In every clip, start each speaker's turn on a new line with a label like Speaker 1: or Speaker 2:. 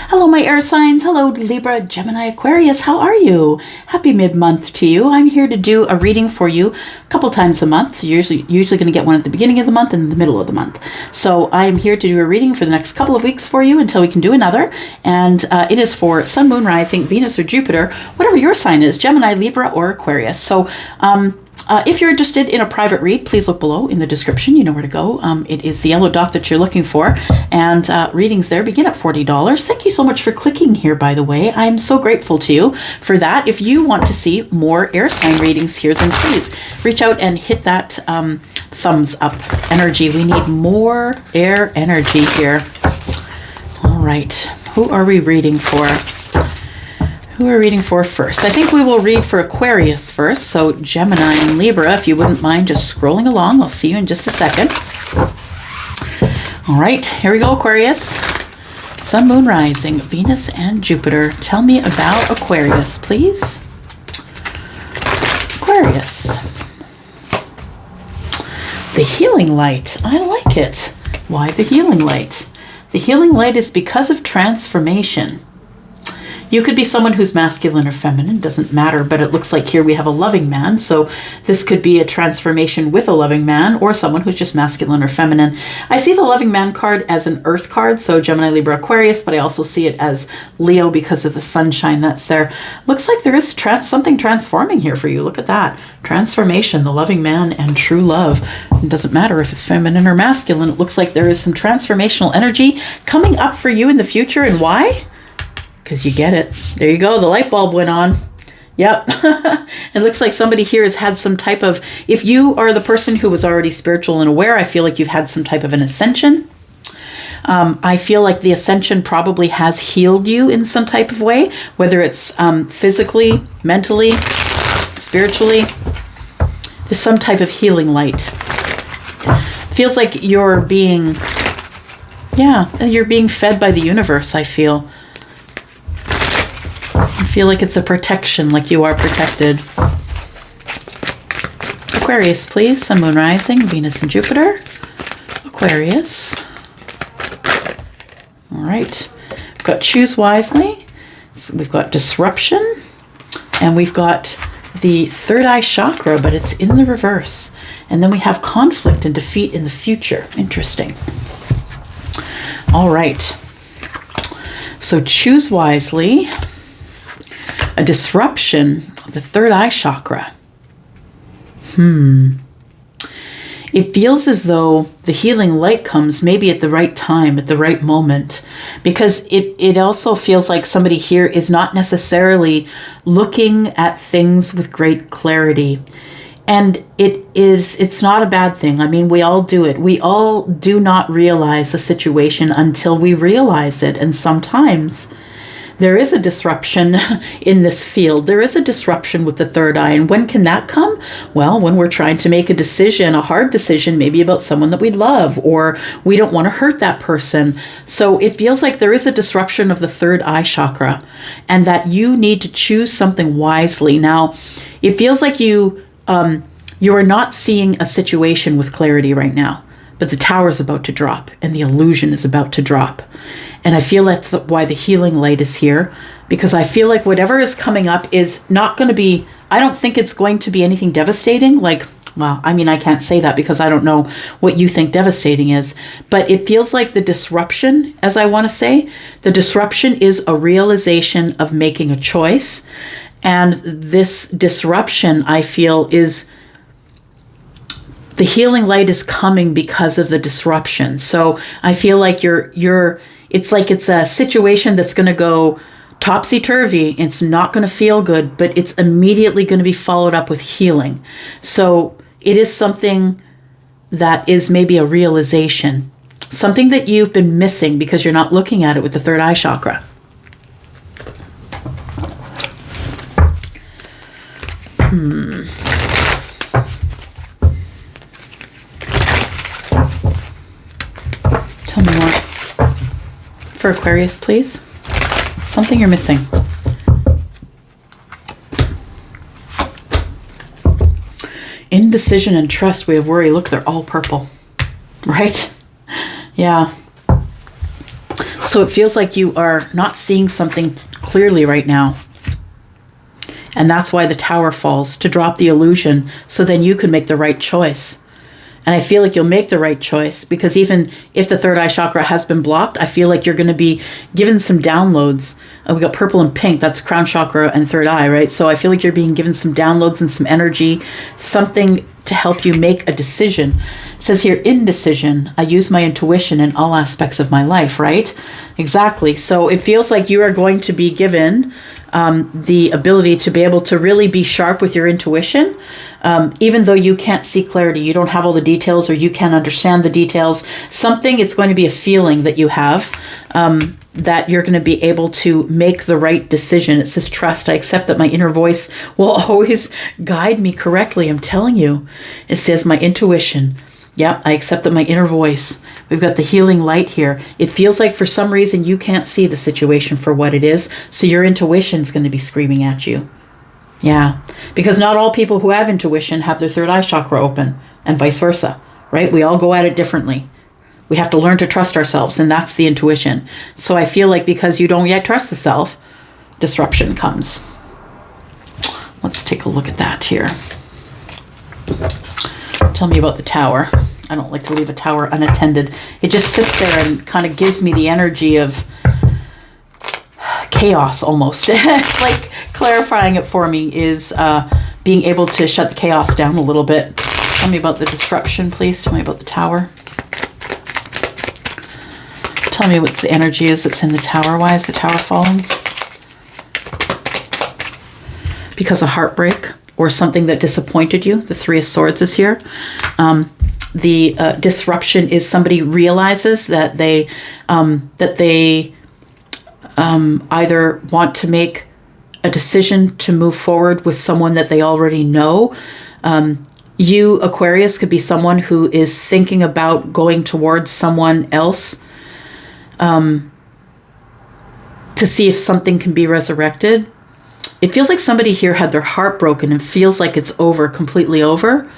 Speaker 1: Hello, my air signs. Hello, Libra, Gemini, Aquarius. How are you? Happy mid-month to you. I'm here to do a reading for you a couple times a month. So you're usually going to get one at the beginning of the month and in the middle of the month. So I am here to do a reading for the next couple of weeks for you until we can do another. And it is for Sun, Moon, Rising, Venus, or Jupiter, whatever your sign is, Gemini, Libra, or Aquarius. So if you're interested in a private read, please look below in the description. You know where to go. It is the yellow dot that you're looking for. And readings there begin at $40. Thank you so much for clicking here, by the way. I'm so grateful to you for that. If you want to see more air sign readings here, then please reach out and hit that thumbs up energy. We need more air energy here. All right. Who are we reading for? Who are we reading for first? I think we will read for Aquarius first. So Gemini and Libra, if you wouldn't mind just scrolling along. I'll see you in just a second. All right, here we go, Aquarius. Sun, Moon, Rising, Venus, and Jupiter. Tell me about Aquarius, please. Aquarius. The healing light. I like it. Why the healing light? The healing light is because of transformation. You could be someone who's masculine or feminine, doesn't matter, but it looks like here we have a loving man. So this could be a transformation with a loving man or someone who's just masculine or feminine. I see the loving man card as an earth card, so Gemini, Libra, Aquarius, but I also see it as Leo because of the sunshine that's there. Looks like there is something transforming here for you. Look at that. Transformation, the loving man and true love. It doesn't matter if it's feminine or masculine. It looks like there is some transformational energy coming up for you in the future. And why? Because you get it. There you go. The light bulb went on. Yep. It looks like somebody here has had some type of, if you are the person who was already spiritual and aware, I feel like you've had some type of an ascension. I feel like the ascension probably has healed you in some type of way, whether it's physically, mentally, spiritually. There's some type of healing light. Feels like you're being fed by the universe, I feel. I feel like it's a protection, like you are protected. Aquarius, please. Sun, Moon, Rising, Venus, and Jupiter. Aquarius. All right. We've got choose wisely. So we've got disruption. And we've got the third eye chakra, but it's in the reverse. And then we have conflict and defeat in the future. Interesting. All right. So choose wisely. A disruption of the third eye chakra. It feels as though the healing light comes maybe at the right time, at the right moment, because it also feels like somebody here is not necessarily looking at things with great clarity. And it's not a bad thing. I mean, we all do it. We all do not realize a situation until we realize it. And sometimes there is a disruption in this field. There is a disruption with the third eye. And when can that come? Well, when we're trying to make a decision, a hard decision, maybe about someone that we love, or we don't want to hurt that person. So it feels like there is a disruption of the third eye chakra and that you need to choose something wisely. Now, it feels like you are not seeing a situation with clarity right now, but the tower is about to drop and the illusion is about to drop. And I feel that's why the healing light is here, because I feel like whatever is coming up is not going to be, I don't think it's going to be anything devastating. Like, well, I mean, I can't say that because I don't know what you think devastating is, but it feels like the disruption, as I want to say, the disruption is a realization of making a choice. And this disruption, I feel, is the healing light is coming because of the disruption. So I feel like it's like it's a situation that's going to go topsy-turvy. It's not going to feel good, but it's immediately going to be followed up with healing. So it is something that is maybe a realization, something that you've been missing because you're not looking at it with the third eye chakra. Tell me more. For Aquarius, please. Something you're missing. Indecision and trust. We have worry. Look, they're all purple. Right? Yeah. So it feels like you are not seeing something clearly right now. And that's why the Tower falls, to drop the illusion, so then you can make the right choice. And I feel like you'll make the right choice, because even if the third eye chakra has been blocked, I feel like you're going to be given some downloads. We got purple and pink, that's crown chakra and third eye, right? So I feel like you're being given some downloads and some energy, something to help you make a decision. It says here, indecision. I use my intuition in all aspects of my life, right? Exactly. So it feels like you are going to be given the ability to be able to really be sharp with your intuition, even though you can't see clarity, you don't have all the details, or you can't understand the details. It's going to be a feeling that you have, that you're going to be able to make the right decision. It says, trust. I accept that my inner voice will always guide me correctly. I'm telling you. It says my intuition. Yeah, I accept that my inner voice. We've got the healing light here. It feels like for some reason you can't see the situation for what it is, so your intuition is going to be screaming at you. Yeah, because not all people who have intuition have their third eye chakra open, and vice versa, right? We all go at it differently. We have to learn to trust ourselves, and that's the intuition. So I feel like because you don't yet trust the self, disruption comes. Let's take a look at that here. Tell me about the Tower. I don't like to leave a tower unattended. It just sits there and kind of gives me the energy of chaos almost. It's like clarifying it for me is being able to shut the chaos down a little bit. Tell me about the disruption, please. Tell me about the Tower. Tell me what the energy is that's in the Tower. Why is the Tower falling? Because of heartbreak or something that disappointed you. The Three of Swords is here. The disruption is somebody realizes that they either want to make a decision to move forward with someone that they already know. You, Aquarius, could be someone who is thinking about going towards someone else to see if something can be resurrected. It feels like somebody here had their heart broken and feels like it's over, completely over.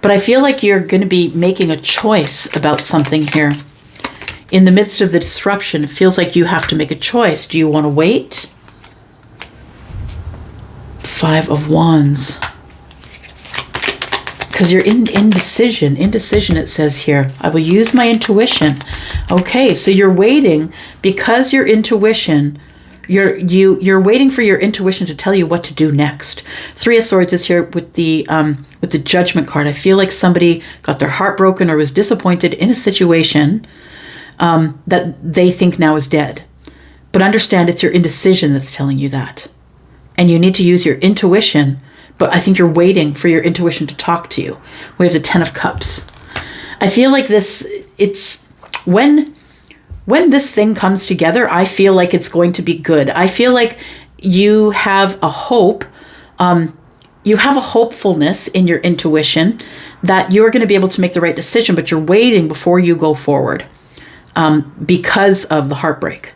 Speaker 1: But I feel like you're going to be making a choice about something here. In the midst of the disruption, it feels like you have to make a choice. Do you want to wait? Five of Wands. Because you're in indecision. Indecision, it says here. I will use my intuition. Okay, so you're waiting because your intuition... You're waiting for your intuition to tell you what to do next. Three of Swords is here with the Judgment card. I feel like somebody got their heart broken or was disappointed in a situation that they think now is dead. But understand it's your indecision that's telling you that. And you need to use your intuition, but I think you're waiting for your intuition to talk to you. We have the Ten of Cups. I feel like it's when this thing comes together, I feel like it's going to be good. I feel like you have a hope, you have a hopefulness in your intuition that you're going to be able to make the right decision, but you're waiting before you go forward because of the heartbreak.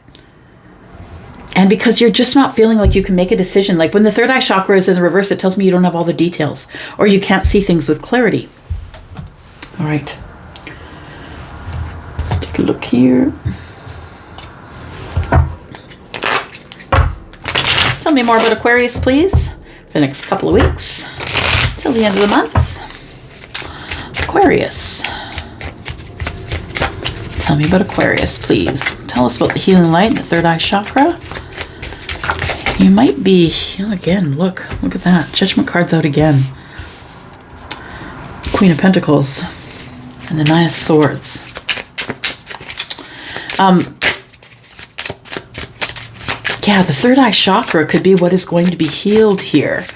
Speaker 1: And because you're just not feeling like you can make a decision. Like when the third eye chakra is in the reverse, it tells me you don't have all the details or you can't see things with clarity. All right. Let's take a look here. Tell me more about Aquarius, please, for the next couple of weeks, till the end of the month. Aquarius. Tell me about Aquarius, please. Tell us about the healing light and the third eye chakra. You might be, again, look at that. Judgment card's out again. Queen of Pentacles and the Nine of Swords. Yeah, the third eye chakra could be what is going to be healed here.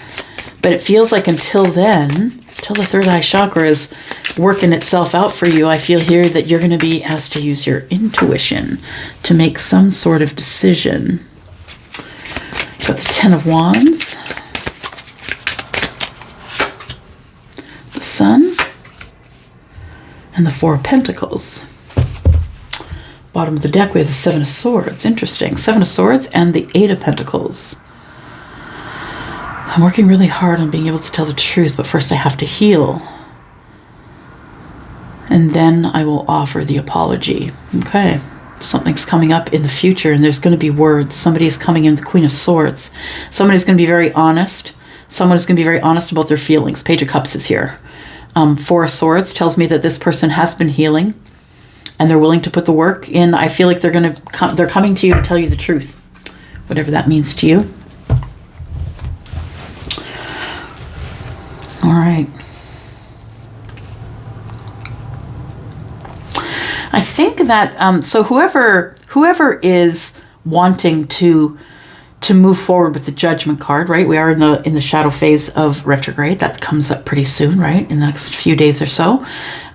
Speaker 1: But it feels like until then, until the third eye chakra is working itself out for you, I feel here that you're going to be asked to use your intuition to make some sort of decision. Got the Ten of Wands. The Sun. And the Four of Pentacles. Bottom of the deck, we have the Seven of Swords. Interesting. Seven of Swords and the Eight of Pentacles. I'm working really hard on being able to tell the truth, but first I have to heal. And then I will offer the apology. Okay. Something's coming up in the future, and there's going to be words. Somebody is coming in, the Queen of Swords. Somebody's going to be very honest. Someone is going to be very honest about their feelings. Page of Cups is here. Four of Swords tells me that this person has been healing, and they're willing to put the work in. I feel like they're coming to you to tell you the truth, whatever that means to you. All right. I think that so whoever is wanting to move forward with the Judgment card, right? We are in the shadow phase of retrograde. That comes up pretty soon, right? In the next few days or so.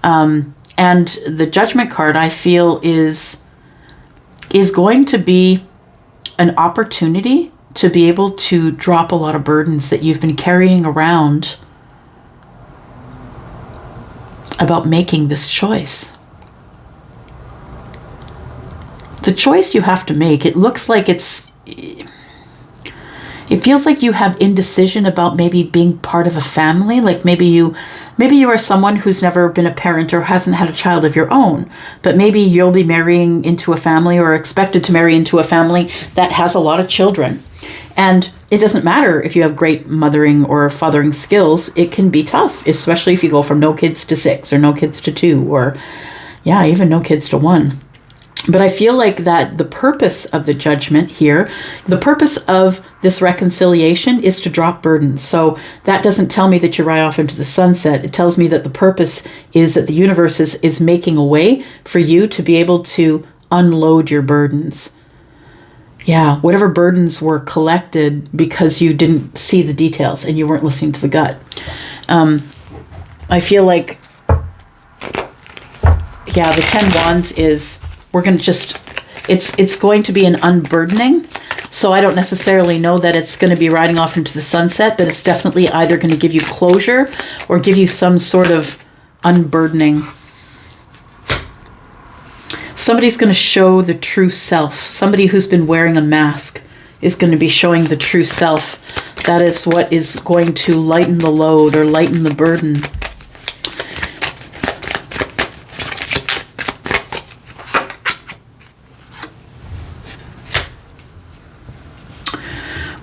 Speaker 1: And the Judgment card, I feel, is going to be an opportunity to be able to drop a lot of burdens that you've been carrying around about making this choice. The choice you have to make, it looks like it feels like you have indecision about maybe being part of a family. Like maybe you are someone who's never been a parent or hasn't had a child of your own, but maybe you'll be marrying into a family or expected to marry into a family that has a lot of children. And it doesn't matter if you have great mothering or fathering skills. It can be tough, especially if you go from no kids to 6 or no kids to 2 or even no kids to 1. But I feel like that the purpose of the Judgment here, the purpose of this reconciliation is to drop burdens. So that doesn't tell me that you ride off into the sunset. It tells me that the purpose is that the universe is making a way for you to be able to unload your burdens. Yeah, whatever burdens were collected because you didn't see the details and you weren't listening to the gut. I feel like, the 10 Wands is... we're going to just, it's going to be an unburdening. So I don't necessarily know that it's going to be riding off into the sunset, but it's definitely either going to give you closure or give you some sort of unburdening. Somebody's going to show the true self. Somebody who's been wearing a mask is going to be showing the true self. That is what is going to lighten the load or lighten the burden.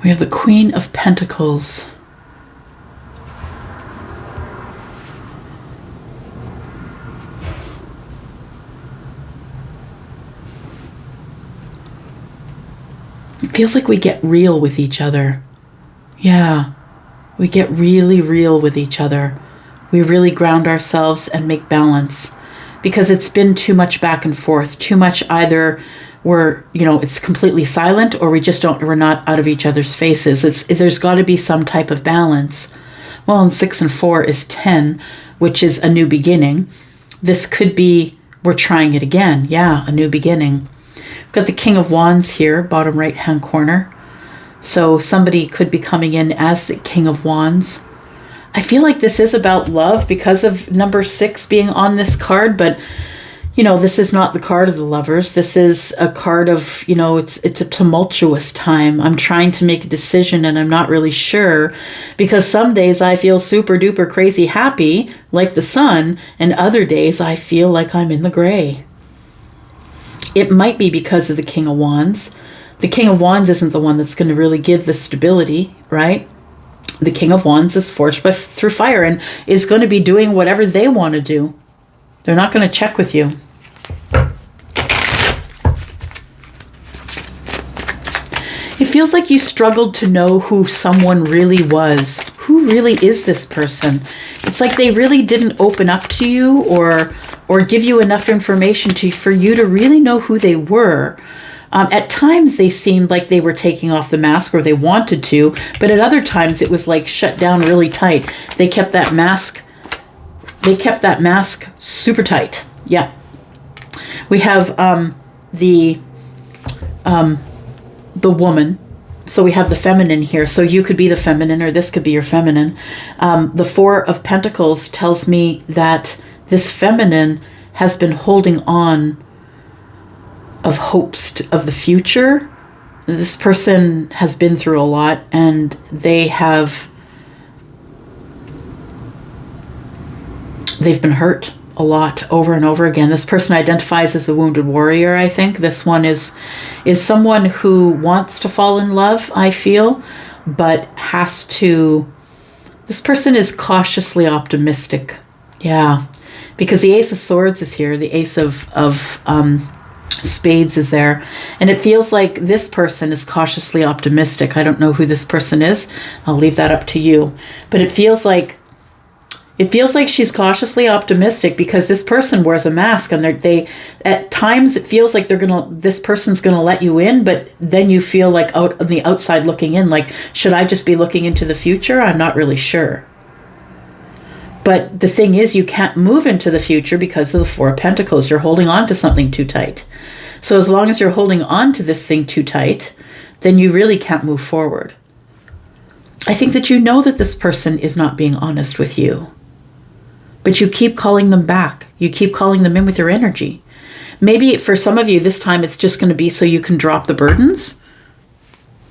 Speaker 1: We have the Queen of Pentacles. It feels like we get real with each other. Yeah, we get really real with each other. We really ground ourselves and make balance because it's been too much back and forth, too much either it's completely silent or we're not out of each other's faces. There's got to be some type of balance. Well, and 6 and 4 is 10, which is a new beginning. This could be, we're trying it again. Yeah, a new beginning. We've got the King of Wands here, bottom right-hand corner. So somebody could be coming in as the King of Wands. I feel like this is about love because of number 6 being on this card, but this is not the card of the lovers. This is a card of, it's a tumultuous time. I'm trying to make a decision and I'm not really sure because some days I feel super duper crazy happy like the sun, and other days I feel like I'm in the gray. It might be because of the King of Wands. The King of Wands isn't the one that's going to really give the stability, right? The King of Wands is forged through fire and is going to be doing whatever they want to do. They're not going to check with you. It feels like you struggled to know who someone really was. Who really is this person? It's like they really didn't open up to you or give you enough information for you to really know who they were. At times they seemed like they were taking off the mask or they wanted to, but at other times it was like shut down really tight. They kept that mask super tight. Yeah. We have the woman. So we have the feminine here. So you could be the feminine or this could be your feminine. The 4 of Pentacles tells me that this feminine has been holding on of hopes of the future. This person has been through a lot and they've been hurt. a lot over and over again. This person identifies as the wounded warrior, I think. This one is someone who wants to fall in love, I feel, but has to... This person is cautiously optimistic. Yeah, because the Ace of Swords is here. The Ace of Spades is there. And it feels like this person is cautiously optimistic. I don't know who this person is. I'll leave that up to you. But it feels like she's cautiously optimistic because this person wears a mask, and they at times it feels like this person's gonna let you in, but then you feel like out on the outside looking in, like, should I just be looking into the future? I'm not really sure. But the thing is, you can't move into the future because of the Four of Pentacles. You're holding on to something too tight. So as long as you're holding on to this thing too tight, then you really can't move forward. I think that you know that this person is not being honest with you. But you keep calling them back. You keep calling them in with your energy. Maybe for some of you, this time it's just going to be so you can drop the burdens.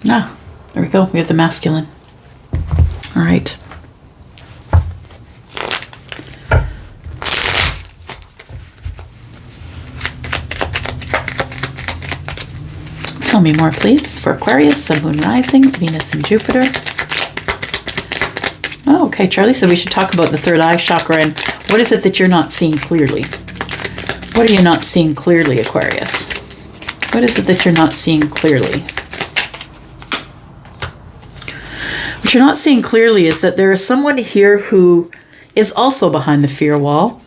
Speaker 1: Ah, there we go. We have the masculine. All right. Tell me more, please, for Aquarius, Sun, Moon, Rising, Venus, and Jupiter. Oh, okay. Charlie said we should talk about the third eye chakra and what is it that you're not seeing clearly? What are you not seeing clearly, Aquarius? What is it that you're not seeing clearly? What you're not seeing clearly is that there is someone here who is also behind the fear wall,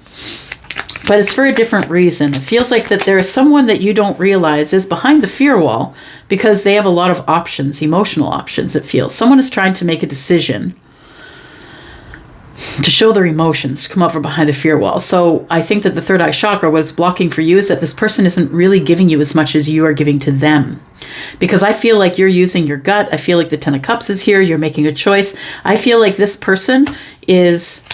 Speaker 1: but it's for a different reason. It feels like that there is someone that you don't realize is behind the fear wall because they have a lot of options, emotional options, it feels. Someone is trying to make a decision to show their emotions, to come up from behind the fear wall. So I think that the third eye chakra, what it's blocking for you is that this person isn't really giving you as much as you are giving to them. Because I feel like you're using your gut. I feel like the Ten of Cups is here. You're making a choice. I feel like this person is...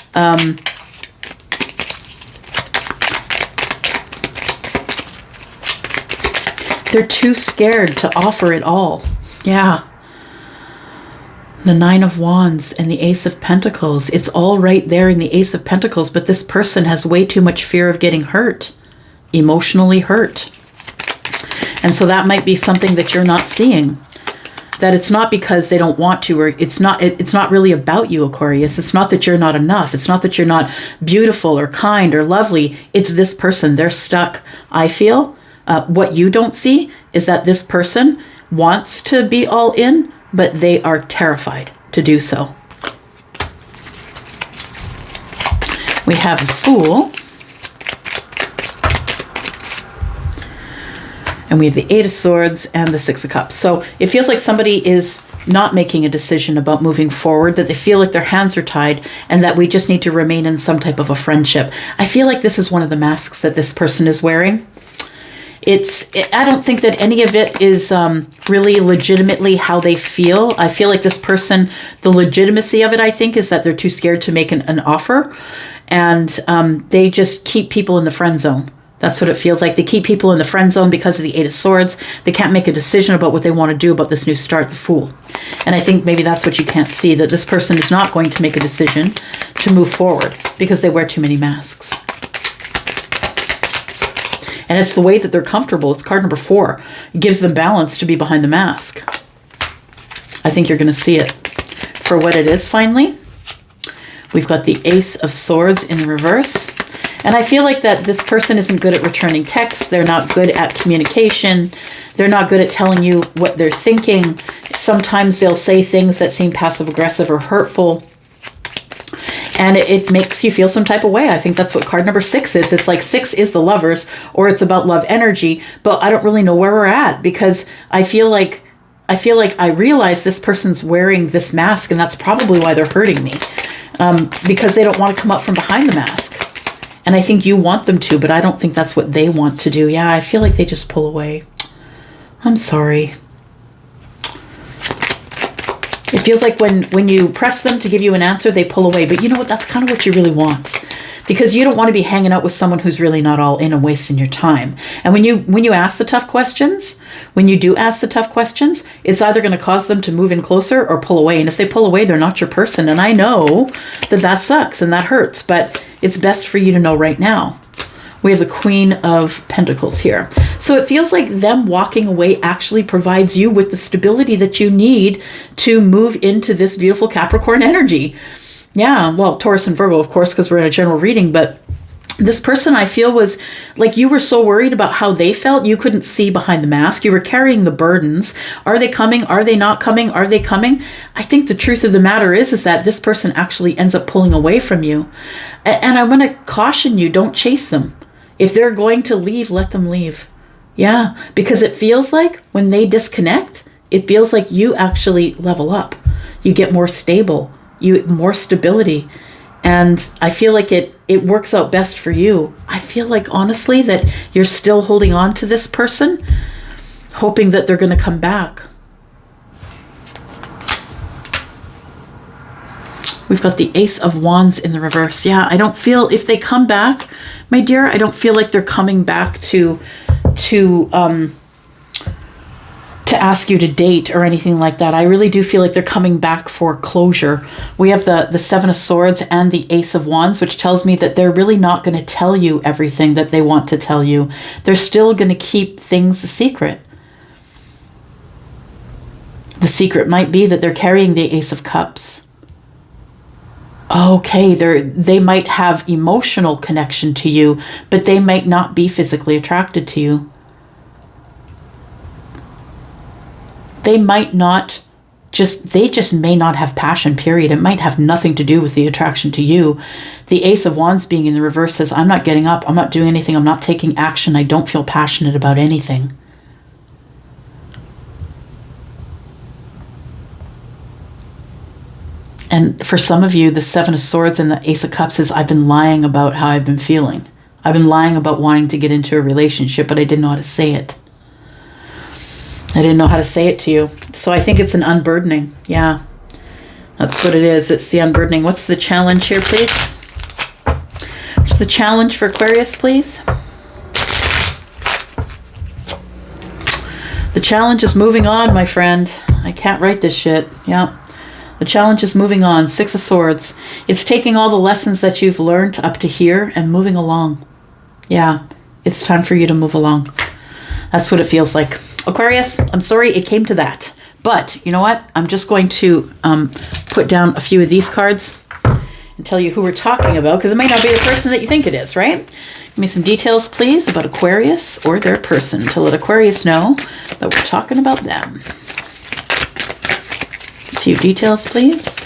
Speaker 1: they're too scared to offer it all. Yeah. The Nine of Wands and the Ace of Pentacles. It's all right there in the Ace of Pentacles, but this person has way too much fear of getting hurt, emotionally hurt. And so that might be something that you're not seeing. That it's not because they don't want to, or it's not really about you, Aquarius. It's not that you're not enough. It's not that you're not beautiful or kind or lovely. It's this person. They're stuck. I feel what you don't see is that this person wants to be all in, but they are terrified to do so. We have the Fool. And we have the Eight of Swords and the Six of Cups. So it feels like somebody is not making a decision about moving forward, that they feel like their hands are tied and that we just need to remain in some type of a friendship. I feel like this is one of the masks that this person is wearing. I don't think that any of it is really legitimately how they feel. I feel like this person, the legitimacy of it, I think, is that they're too scared to make an offer. And they just keep people in the friend zone. That's what it feels like. They keep people in the friend zone because of the Eight of Swords. They can't make a decision about what they want to do about this new start, the Fool. And I think maybe that's what you can't see, that this person is not going to make a decision to move forward because they wear too many masks. And it's the way that they're comfortable. It's card number 4. It gives them balance to be behind the mask. I think you're going to see it for what it is finally. We've got the Ace of Swords in reverse. And I feel like that this person isn't good at returning texts. They're not good at communication. They're not good at telling you what they're thinking. Sometimes they'll say things that seem passive-aggressive or hurtful. And it makes you feel some type of way. I think that's what card number 6 is. It's like 6 is the Lovers, or it's about love energy, but I don't really know where we're at because I feel like I realize this person's wearing this mask, and that's probably why they're hurting me, because they don't want to come up from behind the mask. And I think you want them to, but I don't think that's what they want to do. Yeah, I feel like they just pull away. I'm sorry. It feels like when you press them to give you an answer, they pull away. But you know what? That's kind of what you really want. Because you don't want to be hanging out with someone who's really not all in and wasting your time. And when you ask the tough questions, when you do ask the tough questions, it's either going to cause them to move in closer or pull away. And if they pull away, they're not your person. And I know that sucks and that hurts. But it's best for you to know right now. We have the Queen of Pentacles here. So it feels like them walking away actually provides you with the stability that you need to move into this beautiful Capricorn energy. Yeah, well, Taurus and Virgo, of course, because we're in a general reading, but this person, I feel, was like you were so worried about how they felt, you couldn't see behind the mask. You were carrying the burdens. Are they coming? Are they not coming? Are they coming? I think the truth of the matter is that this person actually ends up pulling away from you. And I want to caution you, don't chase them. If they're going to leave, let them leave. Yeah, because it feels like when they disconnect, it feels like you actually level up. You get more stable, you get more stability. And I feel like it works out best for you. I feel like, honestly, that you're still holding on to this person, hoping that they're going to come back. We've got the Ace of Wands in the reverse. Yeah, I don't feel, if they come back, my dear, I don't feel like they're coming back to ask you to date or anything like that. I really do feel like they're coming back for closure. We have the Seven of Swords and the Ace of Wands, which tells me that they're really not going to tell you everything that they want to tell you. They're still going to keep things a secret. The secret might be that they're carrying the Ace of Cups. Okay, they might have emotional connection to you, but they might not be physically attracted to you. They might not they just may not have passion, period. It might have nothing to do with the attraction to you. The Ace of Wands being in the reverse says, I'm not getting up, I'm not doing anything, I'm not taking action, I don't feel passionate about anything. And for some of you, the Seven of Swords and the Ace of Cups is, I've been lying about how I've been feeling. I've been lying about wanting to get into a relationship, but I didn't know how to say it. I didn't know how to say it to you. So I think it's an unburdening. Yeah, that's what it is. It's the unburdening. What's the challenge here, please? What's the challenge for Aquarius, please? The challenge is moving on, my friend. I can't write this shit. Yeah. The challenge is moving on. Six of Swords. It's taking all the lessons that you've learned up to here and moving along. Yeah, it's time for you to move along. That's what it feels like. Aquarius, I'm sorry it came to that. But you know what? I'm just going to put down a few of these cards and tell you who we're talking about, because it may not be the person that you think it is, right? Give me some details, please, about Aquarius or their person to let Aquarius know that we're talking about them. A few details, please.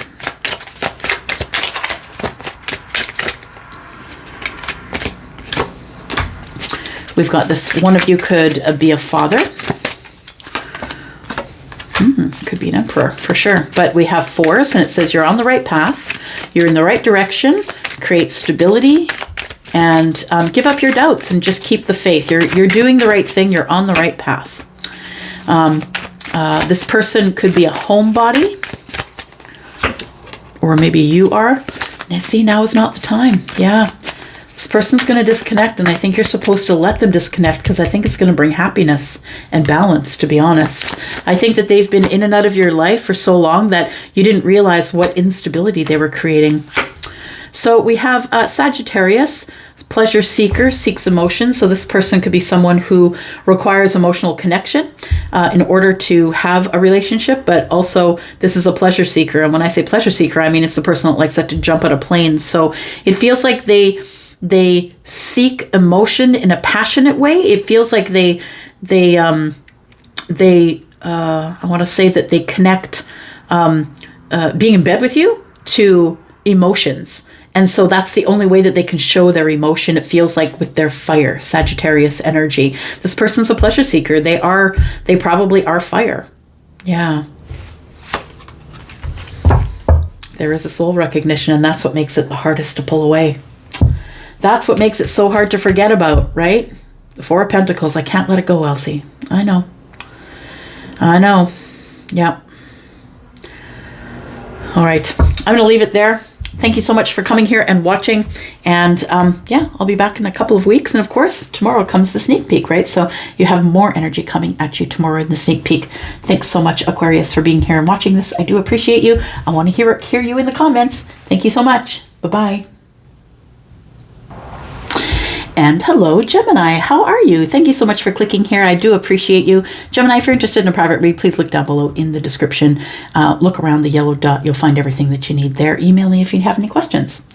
Speaker 1: We've got this, one of you could be a father. Could be an emperor, for sure. But we have fours, and it says you're on the right path. You're in the right direction. Create stability. And give up your doubts and just keep the faith. You're doing the right thing. You're on the right path. This person could be a homebody. Or maybe you are. Now, see, now is not the time. Yeah. This person's going to disconnect, and I think you're supposed to let them disconnect, because I think it's going to bring happiness and balance, to be honest. I think that they've been in and out of your life for so long that you didn't realize what instability they were creating. So we have Sagittarius, pleasure seeker, seeks emotion. So this person could be someone who requires emotional connection in order to have a relationship, but also this is a pleasure seeker. And when I say pleasure seeker, I mean it's the person that likes to jump out of planes. So it feels like they seek emotion in a passionate way. It feels like I want to say that they connect being in bed with you to emotions. And so that's the only way that they can show their emotion. It feels like with their fire, Sagittarius energy. This person's a pleasure seeker. They probably are fire. Yeah. There is a soul recognition, and that's what makes it the hardest to pull away. That's what makes it so hard to forget about, right? The Four of Pentacles. I can't let it go, Elsie. I know. Yeah. All right. I'm going to leave it there. Thank you so much for coming here and watching. And yeah, I'll be back in a couple of weeks. And of course, tomorrow comes the sneak peek, right? So you have more energy coming at you tomorrow in the sneak peek. Thanks so much, Aquarius, for being here and watching this. I do appreciate you. I want to hear you in the comments. Thank you so much. Bye-bye. And hello, Gemini. How are you? Thank you so much for clicking here. I do appreciate you. Gemini, if you're interested in a private read, please look down below in the description. Look around the yellow dot. You'll find everything that you need there. Email me if you have any questions.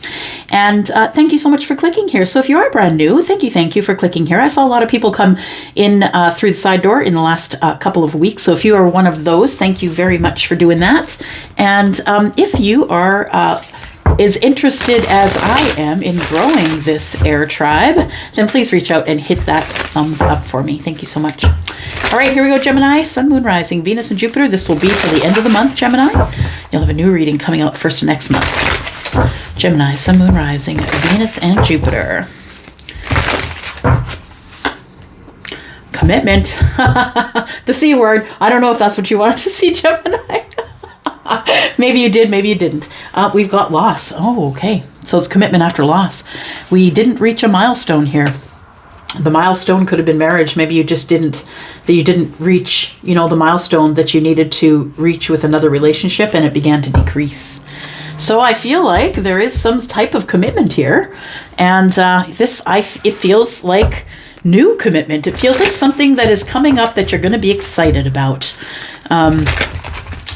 Speaker 1: And thank you so much for clicking here. So if you are brand new, thank you for clicking here. I saw a lot of people come in through the side door in the last couple of weeks. So if you are one of those, thank you very much for doing that. And if you are as interested as I am in growing this air tribe, then please reach out and hit that thumbs up for me. Thank you so much. All right, here we go, Gemini. Sun, Moon, Rising, Venus, and Jupiter. This will be till the end of the month, Gemini. You'll have a new reading coming out first of next month. Gemini, Sun, Moon, Rising, Venus, and Jupiter. Commitment. The C word. I don't know if that's what you wanted to see, Gemini. Maybe you did, maybe you didn't. We've got loss. Oh, okay. So it's commitment after loss. We didn't reach a milestone here. The milestone could have been marriage. Maybe you just didn't reach, the milestone that you needed to reach with another relationship, and it began to decrease. So I feel like there is some type of commitment here. And it feels like new commitment. It feels like something that is coming up that you're going to be excited about.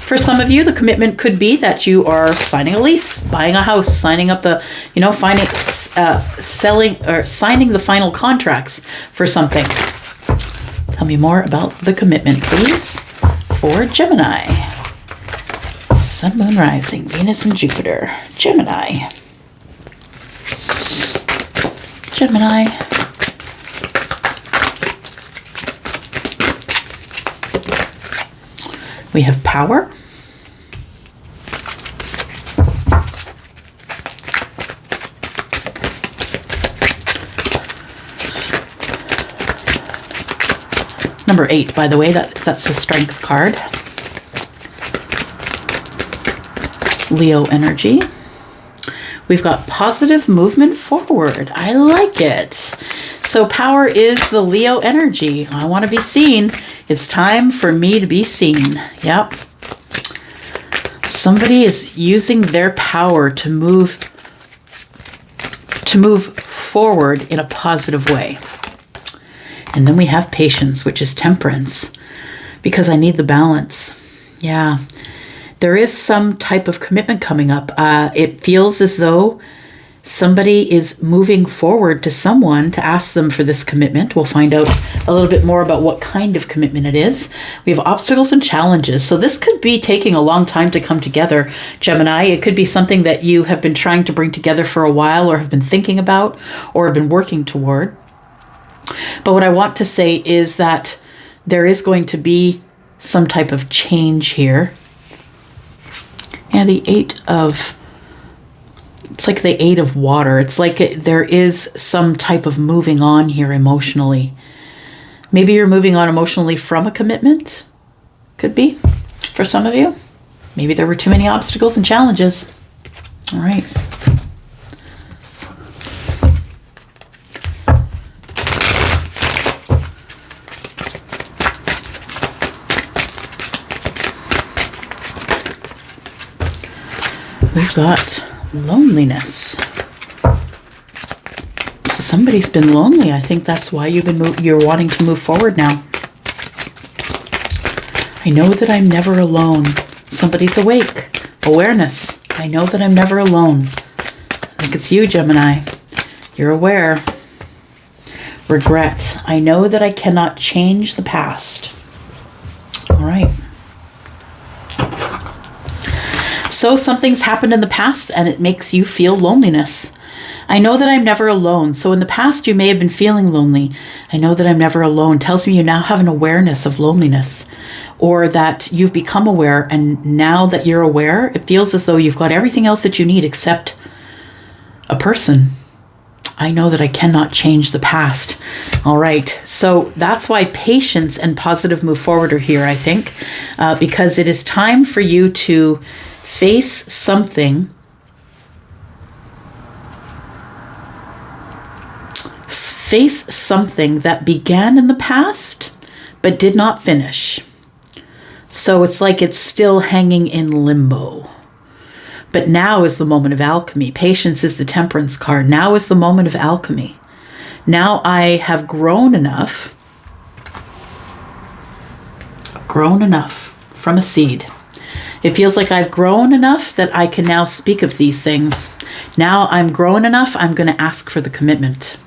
Speaker 1: For some of you, the commitment could be that you are signing a lease, buying a house, signing up selling or signing the final contracts for something. Tell me more about the commitment, please, for Gemini. Sun, Moon, Rising, Venus, and Jupiter. Gemini. Gemini. We have power. Number 8, by the way, that's a strength card. Leo energy. We've got positive movement forward. I like it. So power is the Leo energy. I want to be seen. It's time for me to be seen. Yep. Somebody is using their power to move forward in a positive way. And then we have patience, which is temperance, because I need the balance. Yeah. There is some type of commitment coming up. It feels as though somebody is moving forward to someone to ask them for this commitment. We'll find out a little bit more about what kind of commitment it is. We have obstacles and challenges. So this could be taking a long time to come together, Gemini. It could be something that you have been trying to bring together for a while, or have been thinking about, or have been working toward. But what I want to say is that there is going to be some type of change here. And it's like the 8 of water. It's like there is some type of moving on here emotionally. Maybe you're moving on emotionally from a commitment. Could be for some of you. Maybe there were too many obstacles and challenges. All right. We've got loneliness. Somebody's been lonely. I think that's why you're wanting to move forward now. I know that I'm never alone. Somebody's awake. Awareness. I know that I'm never alone. I think it's you, Gemini. You're aware. Regret. I know that I cannot change the past. All right. So something's happened in the past and it makes you feel loneliness. I know that I'm never alone. So in the past, you may have been feeling lonely. I know that I'm never alone. Tells me you now have an awareness of loneliness, or that you've become aware. And now that you're aware, it feels as though you've got everything else that you need except a person. I know that I cannot change the past. All right. So that's why patience and positive move forward are here, I think, because it is time for you to face something. Face something that began in the past, but did not finish. So it's like it's still hanging in limbo. But now is the moment of alchemy. Patience is the temperance card. Now is the moment of alchemy. Now I have grown enough from a seed. It feels like I've grown enough that I can now speak of these things. Now I'm grown enough, I'm going to ask for the commitment.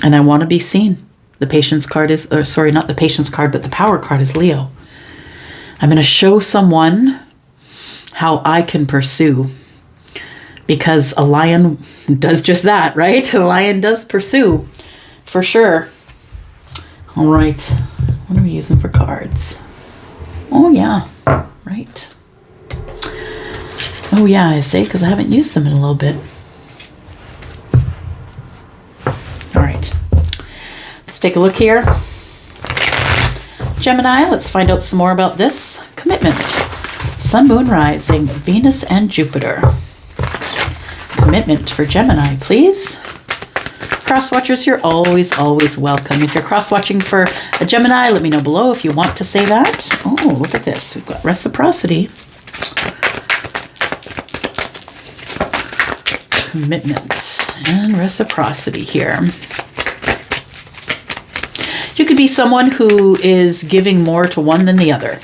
Speaker 1: And I want to be seen. The patience card is, or sorry, not the patience card, but the power card is Leo. I'm going to show someone how I can pursue. Because a lion does just that, right? A lion does pursue, for sure. All right. What are we using for cards? Oh, yeah. Right. Oh, yeah, I say, because I haven't used them in a little bit. All right. Let's take a look here. Gemini, let's find out some more about this. Commitment. Sun, Moon, Rising, Venus, and Jupiter. Commitment for Gemini, please. Cross-watchers, you're always, always welcome. If you're cross-watching for a Gemini, let me know below if you want to say that. Oh, look at this. We've got reciprocity. Commitment and reciprocity here. You could be someone who is giving more to one than the other.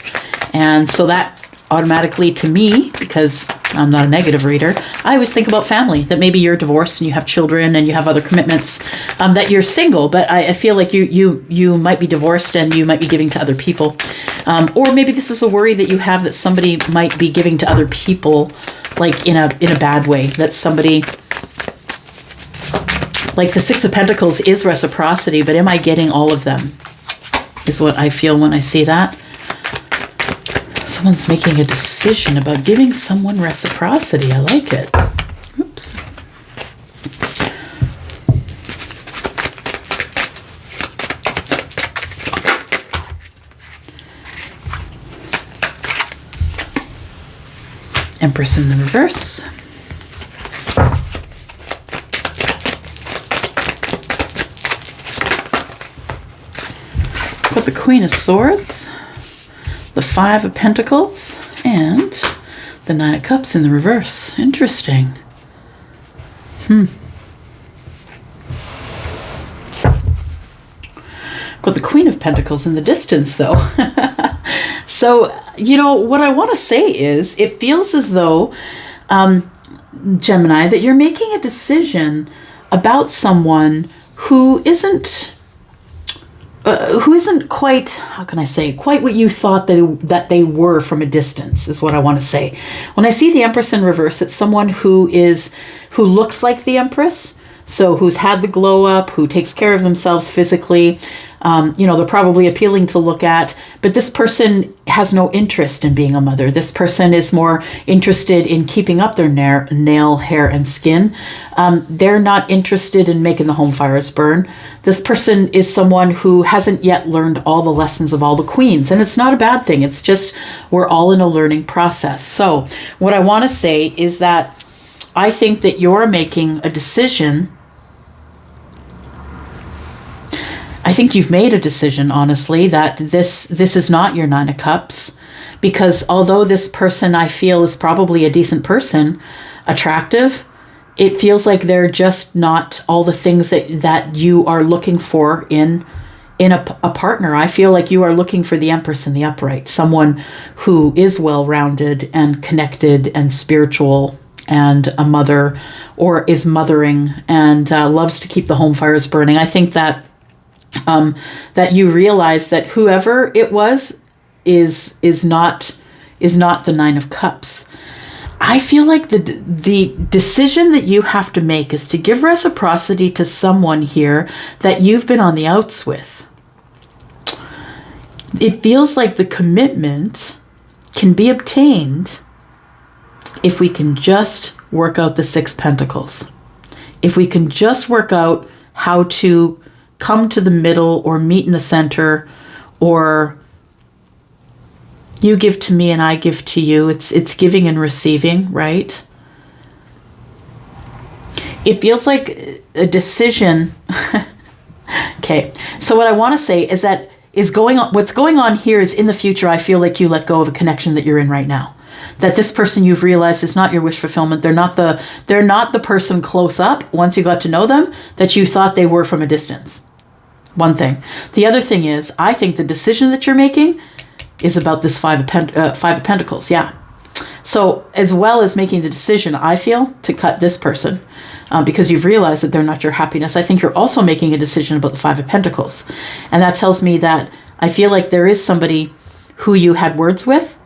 Speaker 1: And so that automatically, to me, because I'm not a negative reader, I always think about family, that maybe you're divorced and you have children and you have other commitments, that you're single, but I feel like you might be divorced and you might be giving to other people. Or maybe this is a worry that you have that somebody might be giving to other people, like in a bad way, that somebody, like the Six of Pentacles is reciprocity, but am I getting all of them? Is what I feel when I see that. Someone's making a decision about giving someone reciprocity. I like it. Oops. Empress in the reverse. Got the Queen of Swords, the Five of Pentacles, and the Nine of Cups in the reverse. Interesting. Got the Queen of Pentacles in the distance, though. So, you know, what I want to say is, it feels as though, Gemini, that you're making a decision about someone who isn't quite, how can I say, quite what you thought that they were from a distance, is what I want to say. When I see the Empress in reverse, it's someone who looks like the Empress, so who's had the glow up, who takes care of themselves physically. They're probably appealing to look at, but this person has no interest in being a mother. This person is more interested in keeping up their nail, hair, and skin. They're not interested in making the home fires burn. This person is someone who hasn't yet learned all the lessons of all the queens, and it's not a bad thing. It's just we're all in a learning process. So what I want to say is that I think that you're making a decision. I think you've made a decision, honestly, that this is not your Nine of Cups, because although this person I feel is probably a decent person, attractive, it feels like they're just not all the things that you are looking for in a partner. I feel like you are looking for the Empress in the upright, someone who is well-rounded and connected and spiritual and a mother, or is mothering and loves to keep the home fires burning. I think that you realize that whoever it was is not the Nine of Cups. I feel like the decision that you have to make is to give reciprocity to someone here that you've been on the outs with. It feels like the commitment can be obtained if we can just work out the Six Pentacles. If we can just work out how to come to the middle or meet in the center, or you give to me and I give to you. It's giving and receiving, right? It feels like a decision. Okay. So what I want to say is that what's going on here is, in the future, I feel like you let go of a connection that you're in right now. That this person you've realized is not your wish fulfillment. They're not the person close up, once you got to know them, that you thought they were from a distance. One thing. The other thing is, I think the decision that you're making is about this Five of Pentacles. Yeah. So as well as making the decision, I feel, to cut this person, because you've realized that they're not your happiness, I think you're also making a decision about the Five of Pentacles. And that tells me that I feel like there is somebody who you had words with,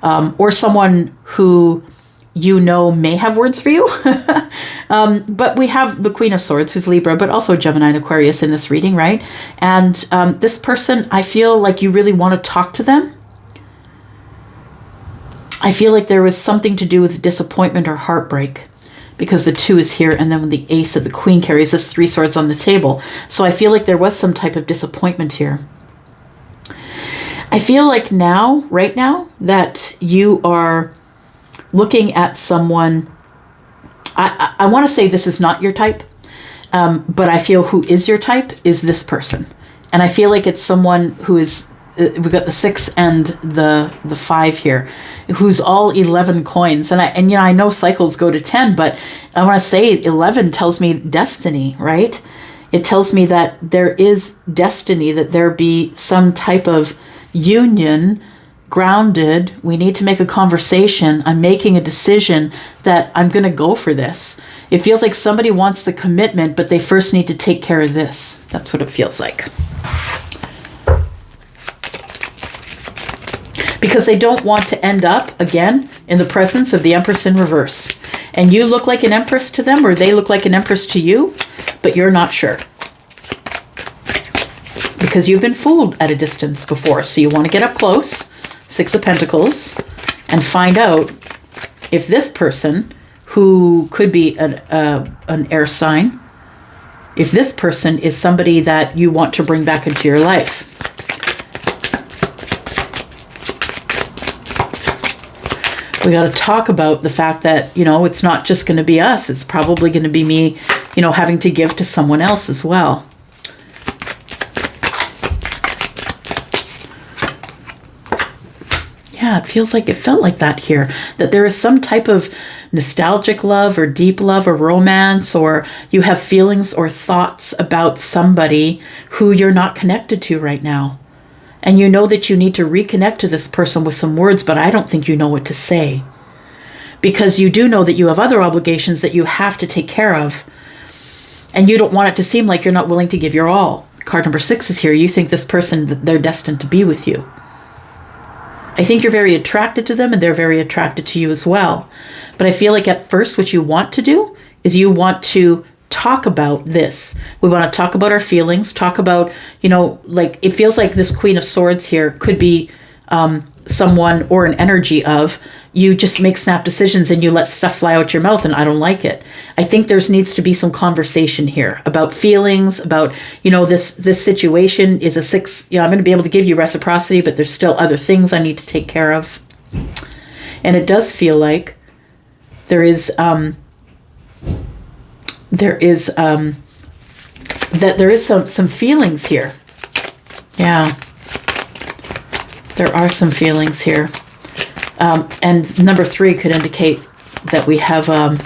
Speaker 1: or someone who you know may have words for you. But we have the Queen of Swords, who's Libra, but also Gemini and Aquarius in this reading, right? And this person, I feel like you really want to talk to them. I feel like there was something to do with disappointment or heartbreak, because the 2 is here, and then when the Ace of the Queen carries this 3 swords on the table. So I feel like there was some type of disappointment here. I feel like now, right now, that you are looking at someone. I want to say this is not your type, but I feel who is your type is this person. And I feel like it's someone who is, we've got the 6 and the 5 here, who's all 11 coins. And you know, I know cycles go to 10, but I want to say 11 tells me destiny, right? It tells me that there is destiny, that there be some type of union, grounded. We need to make a conversation. I'm making a decision that I'm going to go for this. It feels like somebody wants the commitment, but they first need to take care of this. That's what it feels like. Because they don't want to end up, again, in the presence of the Empress in reverse. And you look like an Empress to them, or they look like an Empress to you, but you're not sure. Because you've been fooled at a distance before. So you want to get up close, 6 of Pentacles, and find out if this person, who could be an air sign, if this person is somebody that you want to bring back into your life. We got to talk about the fact that, you know, it's not just going to be us. It's probably going to be me, you know, having to give to someone else as well. Yeah, it feels like, it felt like that here, that there is some type of nostalgic love or deep love or romance, or you have feelings or thoughts about somebody who you're not connected to right now. And you know that you need to reconnect to this person with some words, but I don't think you know what to say. Because you do know that you have other obligations that you have to take care of. And you don't want it to seem like you're not willing to give your all. Card number 6 is here. You think this person, they're destined to be with you. I think you're very attracted to them, and they're very attracted to you as well. But I feel like at first what you want to do is you want to talk about this. We want to talk about our feelings, talk about, you know, like it feels like this Queen of Swords here could be someone or an energy of you just make snap decisions and you let stuff fly out your mouth, and I don't like it. I think there needs to be some conversation here about feelings, about, you know, this situation is a 6, you know, I'm going to be able to give you reciprocity, but there's still other things I need to take care of. And it does feel like there is some feelings here. Yeah. There are some feelings here. And number 3 could indicate that we have a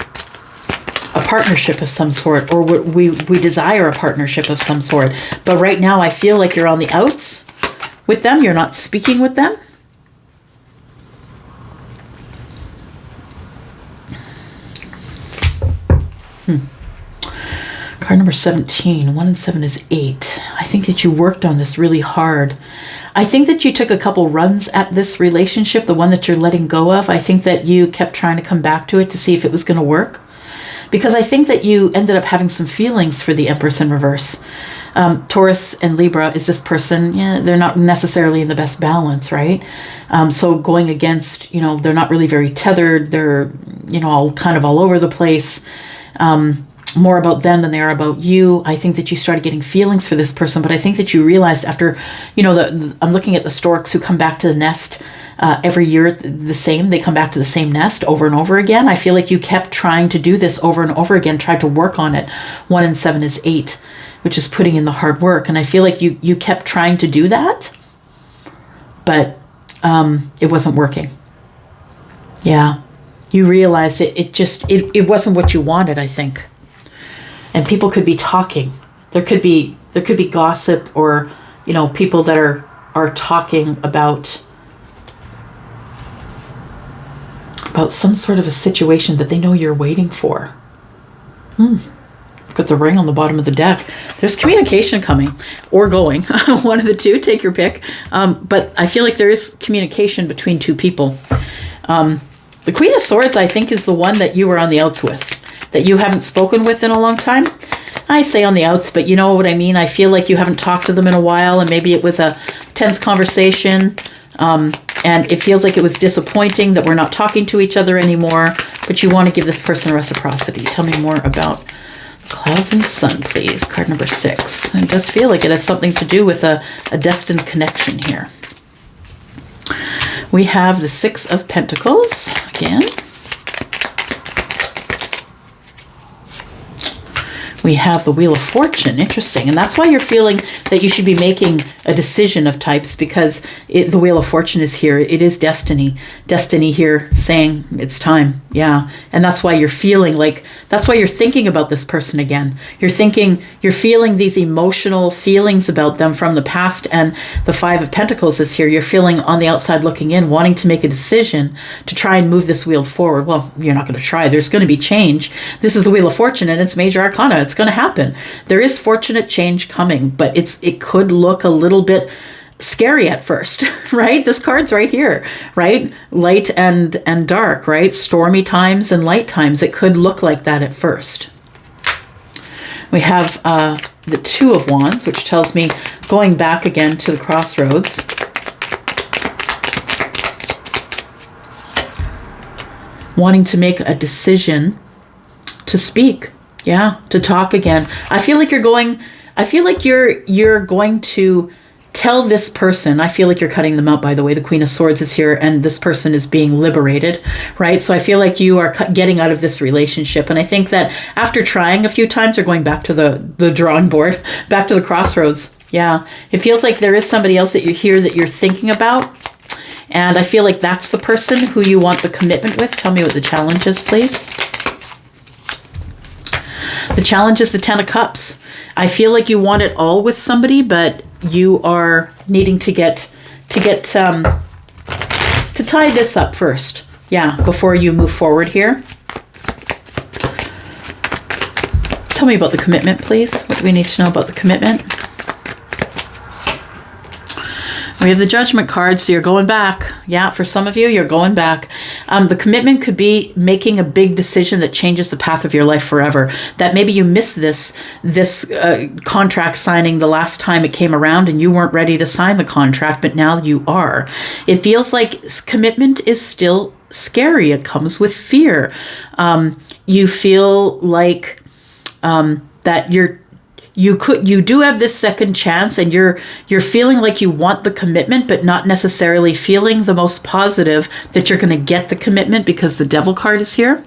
Speaker 1: partnership of some sort, or we desire a partnership of some sort. But right now I feel like you're on the outs with them. You're not speaking with them. Card number 17, 1 and 7 is 8. I think that you worked on this really hard. I think that you took a couple runs at this relationship, the one that you're letting go of. I think that you kept trying to come back to it to see if it was going to work. Because I think that you ended up having some feelings for the Empress in reverse. Taurus and Libra is this person, yeah, they're not necessarily in the best balance, right? So going against, you know, they're not really very tethered. They're, you know, all kind of all over the place. More about them than they are about you. I think that you started getting feelings for this person, but I think that you realized after, you know, I'm looking at the storks who come back to the nest every year the same. They come back to the same nest over and over again. I feel like you kept trying to do this over and over again, tried to work on it. 1 and 7 is 8, which is putting in the hard work. And I feel like you kept trying to do that, but it wasn't working. Yeah. You realized it wasn't what you wanted, I think. And people could be talking. There could be gossip, or, people that are talking about some sort of a situation that they know you're waiting for. I've got the ring on the bottom of the deck. There's communication coming or going. One of the two, take your pick. But I feel like there is communication between two people. The Queen of Swords, I think, is the one that you were on the outs with, that you haven't spoken with in a long time. I say on the outs, but you know what I mean? I feel like you haven't talked to them in a while, and maybe it was a tense conversation, and it feels like it was disappointing that we're not talking to each other anymore, but you want to give this person reciprocity. Tell me more about Clouds and Sun, please. Card number 6. It does feel like it has something to do with a destined connection here. We have the 6 of Pentacles again. We have the Wheel of Fortune. Interesting. And that's why you're feeling that you should be making a decision of types, because the Wheel of Fortune is here. It is destiny. Destiny here saying it's time. Yeah. And that's why you're feeling like, that's why you're thinking about this person again. You're feeling these emotional feelings about them from the past. And the 5 of Pentacles is here. You're feeling on the outside looking in, wanting to make a decision to try and move this wheel forward. Well, you're not going to try. There's going to be change. This is the Wheel of Fortune, and it's major arcana. It's going to happen. There is fortunate change coming, but it could look a little bit scary at first, right? This card's right here, right? Light and dark, right? Stormy times and light times. It could look like that at first. We have the 2 of Wands, which tells me going back again to the crossroads. Wanting to make a decision to speak. Yeah, to talk again. I feel like you're going to tell this person. I feel like you're cutting them out, by the way. The Queen of Swords is here, and this person is being liberated, right? So I feel like you are getting out of this relationship. And I think that after trying a few times, you're going back to the drawing board, back to the crossroads. Yeah, it feels like there is somebody else that you're here that you're thinking about. And I feel like that's the person who you want the commitment with. Tell me what the challenge is, please. The challenge is the 10 of Cups. I feel like you want it all with somebody, but you are needing to tie this up first. Yeah, before you move forward here. Tell me about the commitment, please. What do we need to know about the commitment? We have the Judgment card, so you're going back. Yeah, for some of you, you're going back. The commitment could be making a big decision that changes the path of your life forever. That maybe you missed this contract signing the last time it came around and you weren't ready to sign the contract, but now you are. It feels like commitment is still scary. It comes with fear. You feel like that you do have this second chance, and you're feeling like you want the commitment, but not necessarily feeling the most positive that you're going to get the commitment, because the Devil card is here.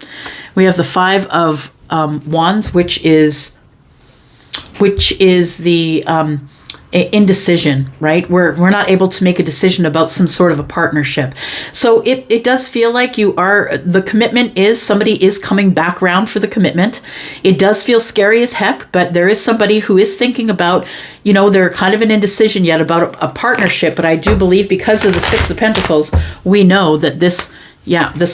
Speaker 1: We have the 5 of Wands, which is the indecision, right? We're not able to make a decision about some sort of a partnership. So it does feel like the commitment is, somebody is coming back around for the commitment. It does feel scary as heck, but there is somebody who is thinking about, they're kind of an indecision yet about a partnership. But I do believe, because of the 6 of Pentacles, we know that this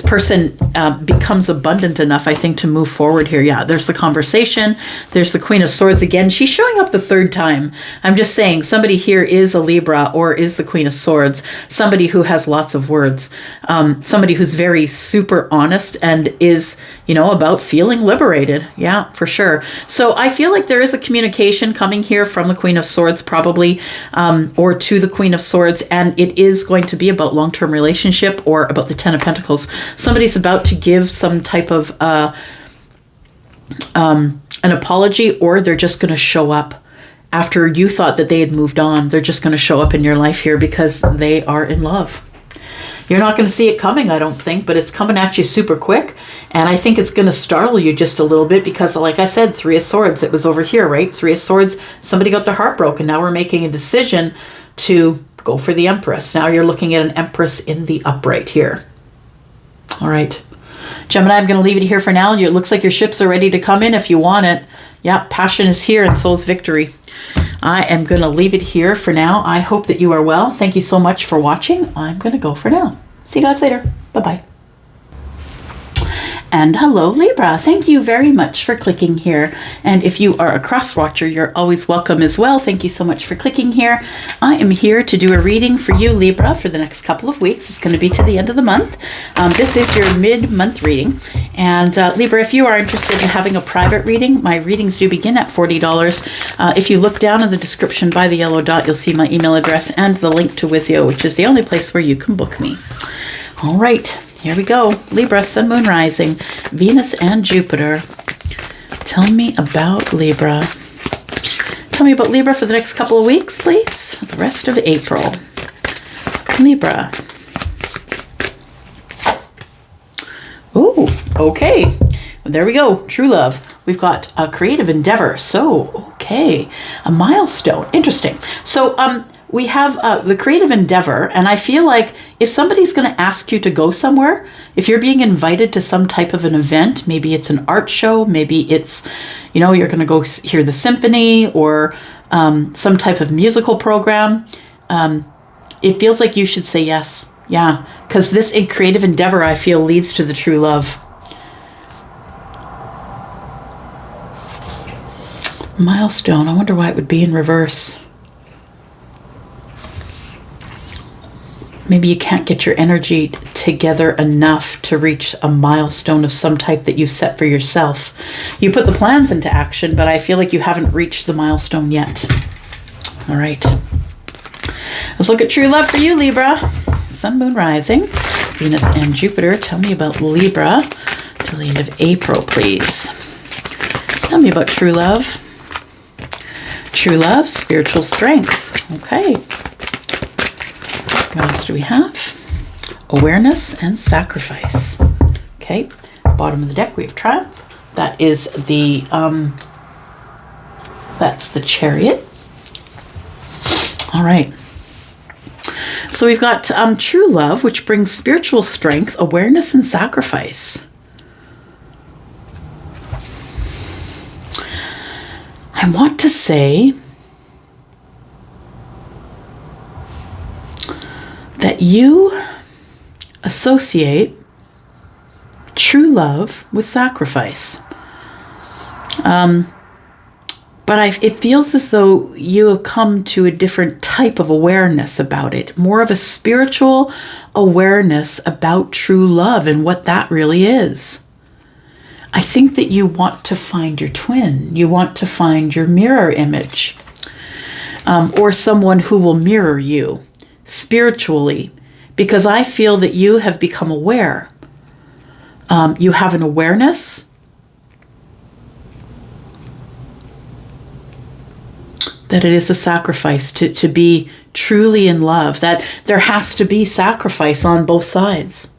Speaker 1: person becomes abundant enough, I think, to move forward here. Yeah, there's the conversation. There's the Queen of Swords again. She's showing up the 3rd time. I'm just saying, somebody here is a Libra or is the Queen of Swords. Somebody who has lots of words. Somebody who's very super honest and is, about feeling liberated. Yeah, for sure. So I feel like there is a communication coming here from the Queen of Swords, probably, or to the Queen of Swords. And it is going to be about long-term relationship or about the 10 of Pentacles. Somebody's about to give some type of an apology, or they're just going to show up after you thought that they had moved on. They're just going to show up in your life here because they are in love. You're not going to see it coming, I don't think, but it's coming at you super quick. And I think it's going to startle you just a little bit because, like I said, 3 of Swords, it was over here, right? 3 of Swords, somebody got their heart broken. Now we're making a decision to go for the Empress. Now you're looking at an Empress in the upright here. All right. Gemini, I'm going to leave it here for now. It looks like your ships are ready to come in if you want it. Yeah, passion is here and so is victory. I am going to leave it here for now. I hope that you are well. Thank you so much for watching. I'm going to go for now. See you guys later. Bye-bye. And hello, Libra. Thank you very much for clicking here. And if you are a cross watcher, you're always welcome as well. Thank you so much for clicking here. I am here to do a reading for you, Libra, for the next couple of weeks. It's going to be to the end of the month. This is your mid-month reading. And Libra, if you are interested in having a private reading, my readings do begin at $40. If you look down in the description by the yellow dot, you'll see my email address and the link to Wizio, which is the only place where you can book me. All right. Here we go. Libra, Sun, Moon, Rising, Venus, and Jupiter. Tell me about Libra. Tell me about Libra for the next couple of weeks, please. The rest of April. Libra. Oh, okay. Well, there we go. True love. We've got a creative endeavor. So, okay. A milestone. Interesting. So, we have the creative endeavor, and I feel like if somebody's going to ask you to go somewhere, if you're being invited to some type of an event, maybe it's an art show, maybe it's, you know, you're going to go hear the symphony or some type of musical program, it feels like you should say yes. Yeah, because this creative endeavor, I feel, leads to the true love. Milestone. I wonder why it would be in reverse. Maybe you can't get your energy together enough to reach a milestone of some type that you've set for yourself. You put the plans into action, but I feel like you haven't reached the milestone yet. All right. Let's look at true love for you, Libra. Sun, Moon, Rising, Venus, and Jupiter. Tell me about Libra till the end of April, please. Tell me about true love. True love, spiritual strength. Okay. What else do we have? Awareness and sacrifice. Okay, bottom of the deck we have Triumph. That is the that's the Chariot. All right. So we've got true love, which brings spiritual strength, awareness, and sacrifice. I want to say that you associate true love with sacrifice. But it feels as though you have come to a different type of awareness about it, more of a spiritual awareness about true love and what that really is. I think that you want to find your twin. You want to find your mirror image, or someone who will mirror you spiritually, because I feel that you have become aware. You have an awareness that it is a sacrifice to be truly in love, that there has to be sacrifice on both sides.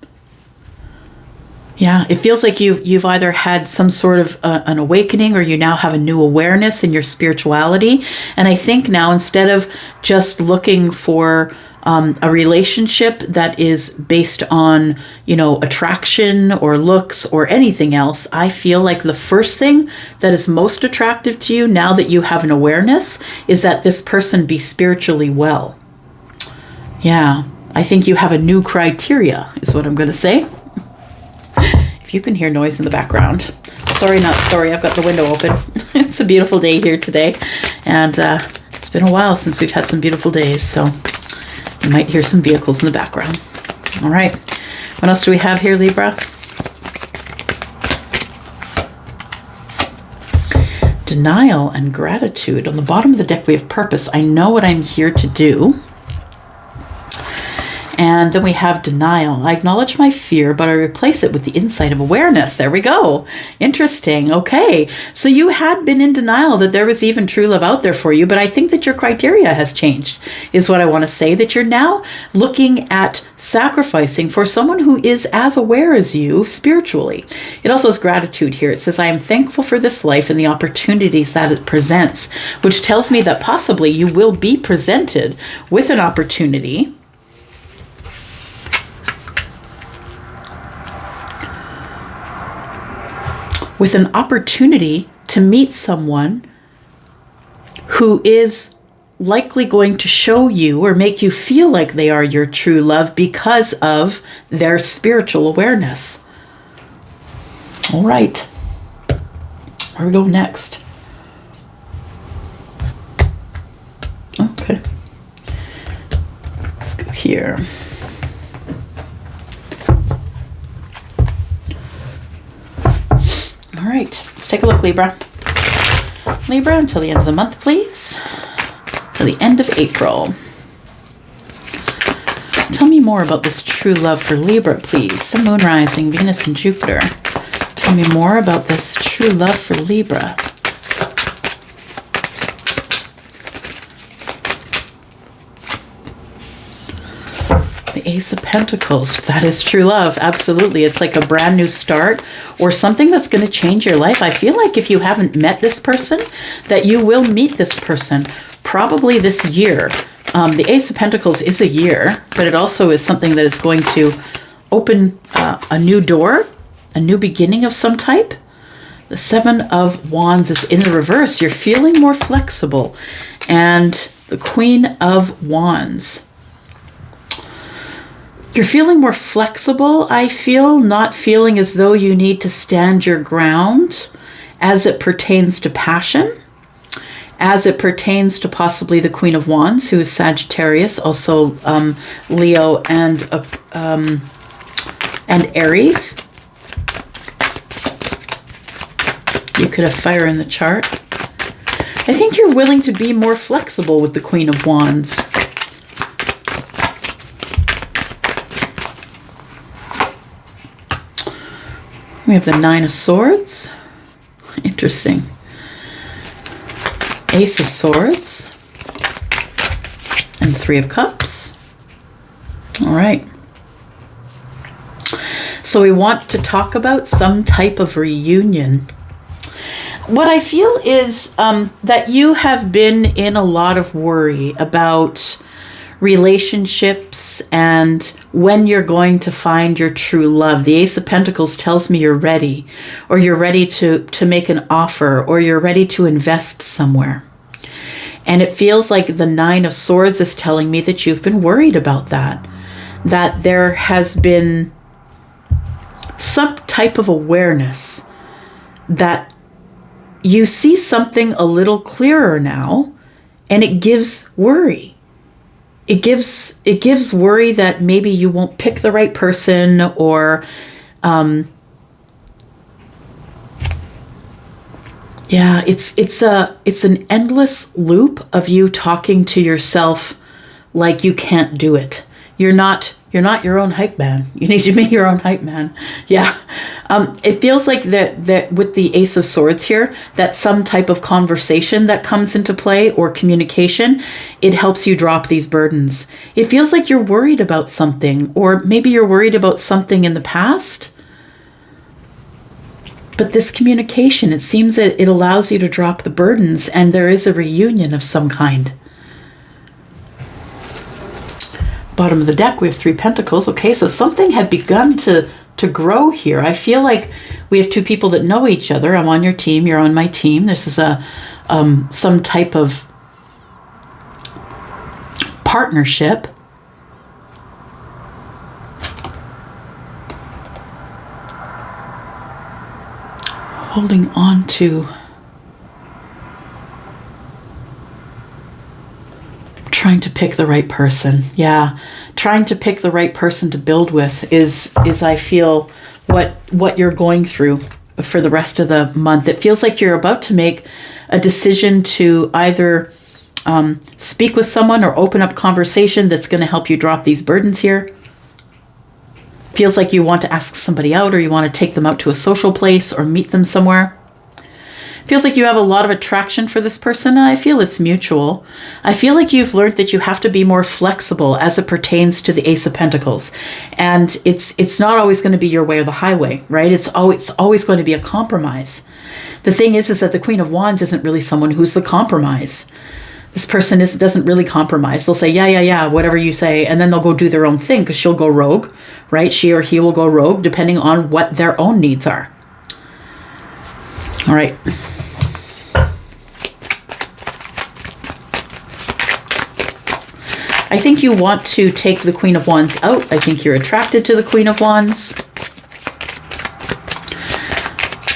Speaker 1: Yeah, it feels like you've either had some sort of an awakening, or you now have a new awareness in your spirituality. And I think now, instead of just looking for a relationship that is based on, attraction or looks or anything else, I feel like the first thing that is most attractive to you now that you have an awareness is that this person be spiritually well. Yeah, I think you have a new criteria, is what I'm going to say. If you can hear noise in the background. Sorry, not sorry, I've got the window open. It's a beautiful day here today. And it's been a while since we've had some beautiful days, so you might hear some vehicles in the background. All right. What else do we have here, Libra? Denial and gratitude. On the bottom of the deck, we have purpose. I know what I'm here to do. And then we have denial. I acknowledge my fear, but I replace it with the insight of awareness. There we go. Interesting. Okay. So you had been in denial that there was even true love out there for you, but I think that your criteria has changed, is what I want to say, that you're now looking at sacrificing for someone who is as aware as you spiritually. It also has gratitude here. It says, I am thankful for this life and the opportunities that it presents, which tells me that possibly you will be presented with an opportunity with an opportunity to meet someone who is likely going to show you or make you feel like they are your true love because of their spiritual awareness. All right. Where we go next? Okay. Let's go here. All right. Let's take a look, Libra. Libra, until the end of the month, please. Till the end of April. Tell me more about this true love for Libra, please. Sun, Moon, Rising, Venus, and Jupiter. Tell me more about this true love for Libra. The Ace of Pentacles. That is true love. Absolutely. It's like a brand new start or something that's going to change your life. I feel like if you haven't met this person, that you will meet this person probably this year. The Ace of Pentacles is a year, but it also is something that is going to open a new door, a new beginning of some type. The Seven of Wands is in the reverse. You're feeling more flexible. And the Queen of Wands. You're feeling more flexible, I feel, not feeling as though you need to stand your ground as it pertains to passion, as it pertains to possibly the Queen of Wands, who is Sagittarius, also Leo and Aries. You could have fire in the chart. I think you're willing to be more flexible with the Queen of Wands. We have the Nine of Swords. Interesting. Ace of Swords. And Three of Cups. All right. So we want to talk about some type of reunion. What I feel is that you have been in a lot of worry about relationships and when you're going to find your true love. The Ace of Pentacles tells me you're ready, or you're ready to make an offer, or you're ready to invest somewhere. And it feels like the Nine of Swords is telling me that you've been worried about that there has been some type of awareness that you see something a little clearer now, and it gives worry. It gives worry that maybe you won't pick the right person, or it's an endless loop of you talking to yourself like you can't do it. You're not your own hype man. You need to be your own hype man. Yeah. It feels like that with the Ace of Swords here, that some type of conversation that comes into play or communication, it helps you drop these burdens. It feels like you're worried about something, or maybe you're worried about something in the past. But this communication, it seems that it allows you to drop the burdens, and there is a reunion of some kind. Bottom of the deck, we have Three Pentacles. Okay, so something had begun to grow here. I feel like we have two people that know each other. I'm on your team, you're on my team. This is some type of partnership. Holding on to, trying to pick the right person. Yeah, trying to pick the right person to build with is I feel what you're going through for the rest of the month. It feels like you're about to make a decision to either speak with someone or open up conversation that's going to help you drop these burdens here. Feels like you want to ask somebody out, or you want to take them out to a social place or meet them somewhere. Feels like you have a lot of attraction for this person. I feel it's mutual. I feel like you've learned that you have to be more flexible as it pertains to the Ace of Pentacles. And it's not always going to be your way or the highway, right? It's always going to be a compromise. The thing is that the Queen of Wands isn't really someone who's the compromise. This person doesn't really compromise. They'll say, yeah, whatever you say, and then they'll go do their own thing because she'll go rogue, right? She or he will go rogue depending on what their own needs are. All right. I think you want to take the Queen of Wands out. I think you're attracted to the Queen of Wands.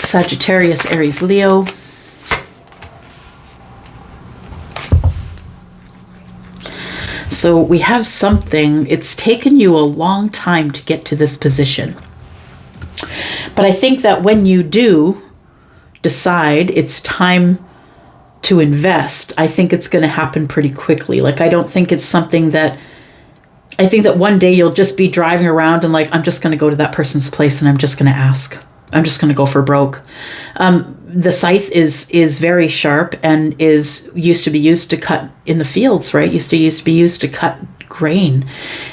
Speaker 1: Sagittarius, Aries, Leo. So we have something. It's taken you a long time to get to this position. But I think that when you do decide it's time to invest, I think it's going to happen pretty quickly. Like, I don't think it's something that, I think that one day you'll just be driving around and like, I'm just going to go to that person's place and I'm just going to ask. I'm just going to go for broke. The scythe is very sharp and used to be used to cut in the fields, right? Used to be used to cut grain,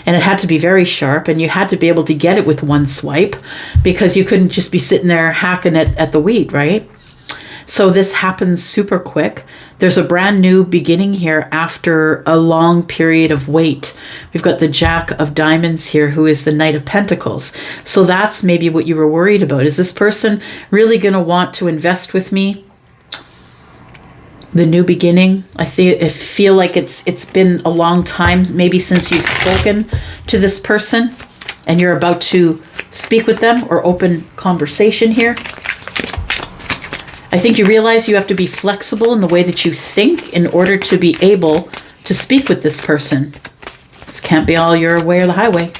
Speaker 1: and it had to be very sharp, and you had to be able to get it with one swipe, because you couldn't just be sitting there hacking at the wheat, right? So this happens super quick. There's a brand new beginning here after a long period of wait. We've got the Jack of Diamonds here, who is the Knight of Pentacles. So that's maybe what you were worried about. Is this person really going to want to invest with me? The new beginning. I feel like it's been a long time, maybe since you've spoken to this person, and you're about to speak with them or open conversation here. I think you realize you have to be flexible in the way that you think in order to be able to speak with this person. This can't be all your way or the highway.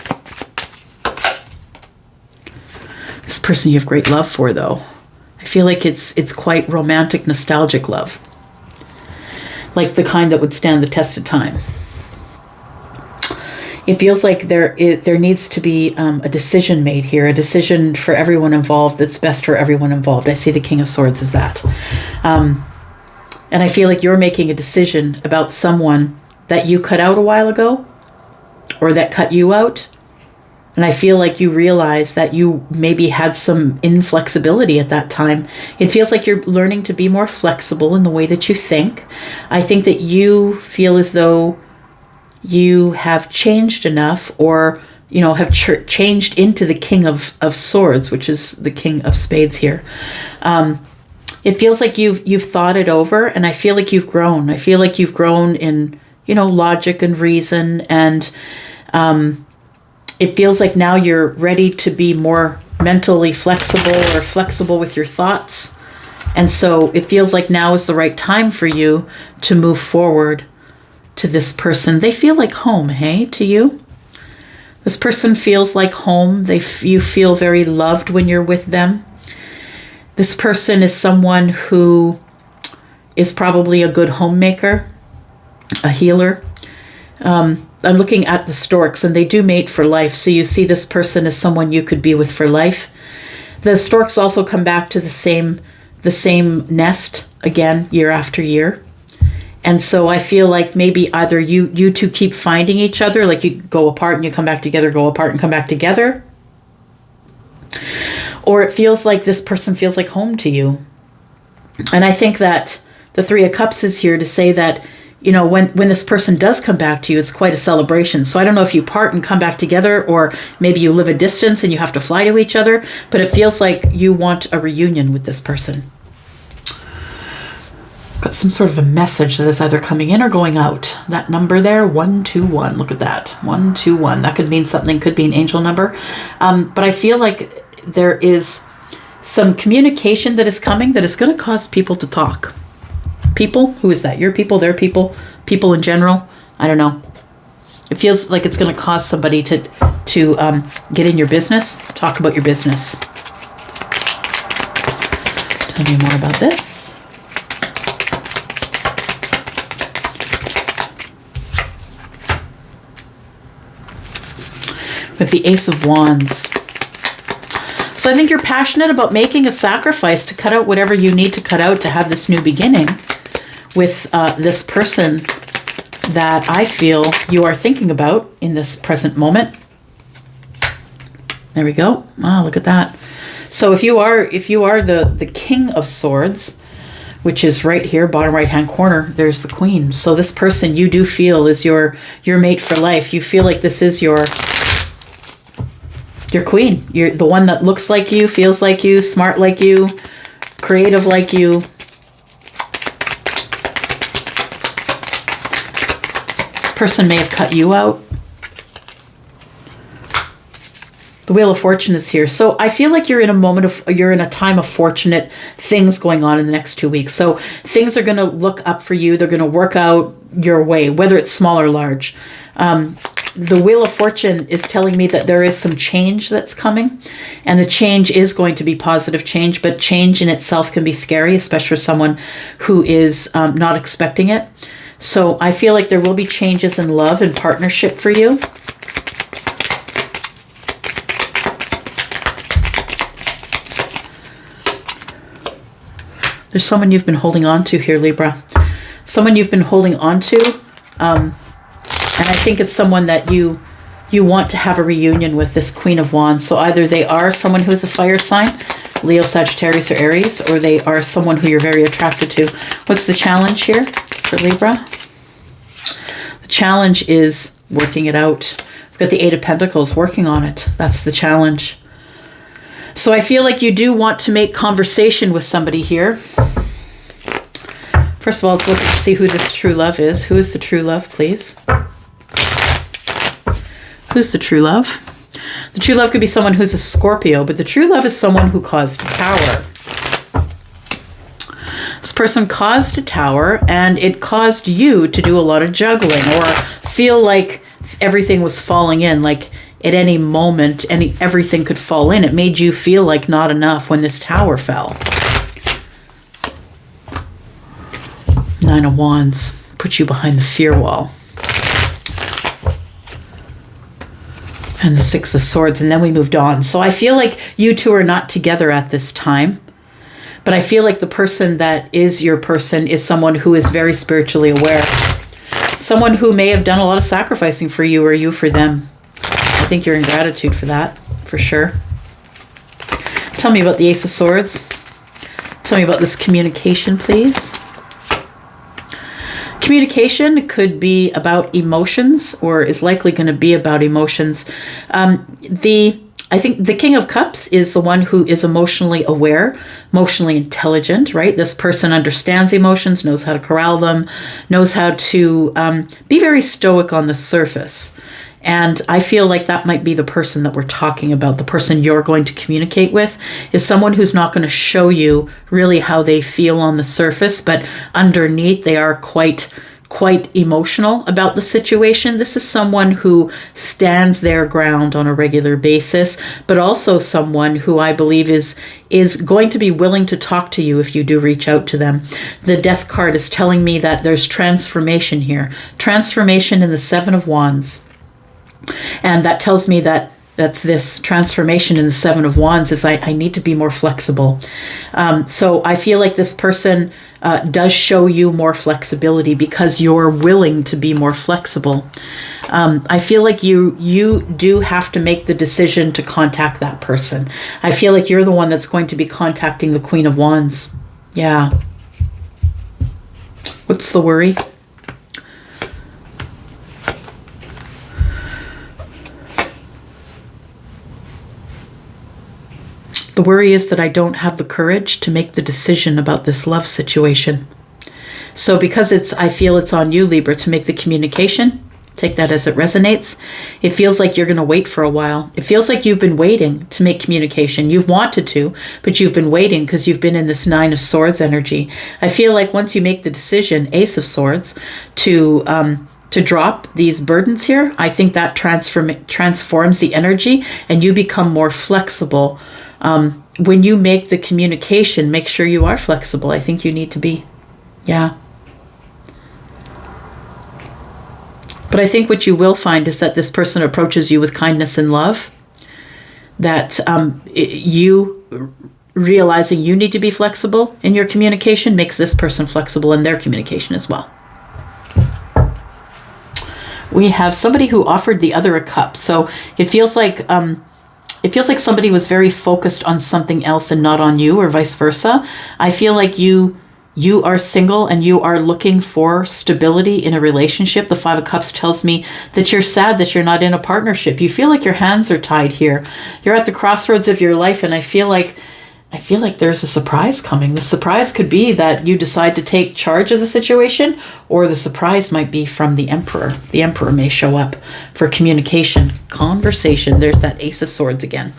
Speaker 1: This person you have great love for, though. I feel like it's quite romantic, nostalgic love. Like the kind that would stand the test of time. It feels like there needs to be a decision made here, a decision for everyone involved that's best for everyone involved. I see the King of Swords as that. And I feel like you're making a decision about someone that you cut out a while ago, or that cut you out. And I feel like you realize that you maybe had some inflexibility at that time. It feels like you're learning to be more flexible in the way that you think. I think that you feel as though you have changed enough, or have changed into the King of Swords, which is the King of Spades here. It feels like you've thought it over, and I feel like you've grown. I feel like you've grown in logic and reason, and it feels like now you're ready to be more mentally flexible, or flexible with your thoughts. And so it feels like now is the right time for you to move forward to this person. They feel like home, hey, to you? This person feels like home. You feel very loved when you're with them. This person is someone who is probably a good homemaker, a healer. I'm looking at the storks, and they do mate for life. So you see this person as someone you could be with for life. The storks also come back to the same nest again, year after year. And so I feel like maybe either you two keep finding each other, like you go apart and you come back together, go apart and come back together. Or it feels like this person feels like home to you. And I think that the Three of Cups is here to say that, when this person does come back to you, it's quite a celebration. So I don't know if you part and come back together, or maybe you live a distance and you have to fly to each other, but it feels like you want a reunion with this person. Got some sort of a message that is either coming in or going out. That number there, 121. Look at that, 121. That could mean something. Could be an angel number. But I feel like there is some communication that is coming that is going to cause people to talk. People? Who is that? Your people? Their people? People in general? I don't know. It feels like it's going to cause somebody to get in your business, talk about your business. Tell me more about this. With the Ace of Wands. So I think you're passionate about making a sacrifice to cut out whatever you need to cut out to have this new beginning with this person that I feel you are thinking about in this present moment. There we go. Oh, look at that. So if you are the King of Swords, which is right here, bottom right-hand corner, there's the Queen. So this person you do feel is your mate for life. You feel like this is your queen. You're the one that looks like you, feels like you, smart like you, creative like you. This person may have cut you out. The Wheel of Fortune is here. So I feel like you're in a time of fortunate things going on in the next 2 weeks. So things are going to look up for you. They're going to work out your way, whether it's small or large. The Wheel of Fortune is telling me that there is some change that's coming, and the change is going to be positive change, but change in itself can be scary, especially for someone who is not expecting it. So I feel like there will be changes in love and partnership for you. There's someone you've been holding on to here, Libra. Someone you've been holding on to. And I think it's someone that you want to have a reunion with, this Queen of Wands. So either they are someone who's a fire sign, Leo, Sagittarius, or Aries, or they are someone who you're very attracted to. What's the challenge here for Libra? The challenge is working it out. We've got the Eight of Pentacles, working on it. That's the challenge. So I feel like you do want to make conversation with somebody here. First of all, let's look and see who this true love is. Who is the true love, please? Who's the true love? The true love could be someone who's a Scorpio, but the true love is someone who caused a tower. This person caused a tower, and it caused you to do a lot of juggling or feel like everything was falling in, like at any moment, everything could fall in. It made you feel like not enough when this tower fell. Nine of Wands put you behind the fear wall. And the Six of Swords, and then we moved on. So I feel like you two are not together at this time. But I feel like the person that is your person is someone who is very spiritually aware. Someone who may have done a lot of sacrificing for you or you for them. I think you're in gratitude for that, for sure. Tell me about the Ace of Swords. Tell me about this communication, please. Communication could be about emotions, or is likely going to be about emotions. I think the King of Cups is the one who is emotionally aware, emotionally intelligent, right? This person understands emotions, knows how to corral them, knows how to be very stoic on the surface. And I feel like that might be the person that we're talking about. The person you're going to communicate with is someone who's not going to show you really how they feel on the surface, but underneath they are quite emotional about the situation. This is someone who stands their ground on a regular basis, but also someone who I believe is going to be willing to talk to you if you do reach out to them. The Death card is telling me that there's transformation here. Transformation in the Seven of Wands. And that tells me that that's this transformation in the Seven of Wands is I need to be more flexible. So I feel like this person does show you more flexibility because you're willing to be more flexible. I feel like you do have to make the decision to contact that person. I feel like you're the one that's going to be contacting the Queen of Wands. Yeah. What's the worry? The worry is that I don't have the courage to make the decision about this love situation. So because I feel it's on you, Libra, to make the communication, take that as it resonates. It feels like you're going to wait for a while. It feels like you've been waiting to make communication. You've wanted to, but you've been waiting because you've been in this Nine of Swords energy. I feel like once you make the decision, Ace of Swords, to drop these burdens here, I think that transforms the energy and you become more flexible. When you make the communication, make sure you are flexible. I think you need to be. Yeah. But I think what you will find is that this person approaches you with kindness and love. That you realizing you need to be flexible in your communication makes this person flexible in their communication as well. We have somebody who offered the other a cup. So it feels like somebody was very focused on something else and not on you, or vice versa. I feel like you are single and you are looking for stability in a relationship. The Five of Cups tells me that you're sad that you're not in a partnership. You feel like your hands are tied here. You're at the crossroads of your life, and I feel like I feel like there's a surprise coming. The surprise could be that you decide to take charge of the situation, or the surprise might be from the Emperor. The Emperor may show up for communication, conversation. There's that Ace of Swords again.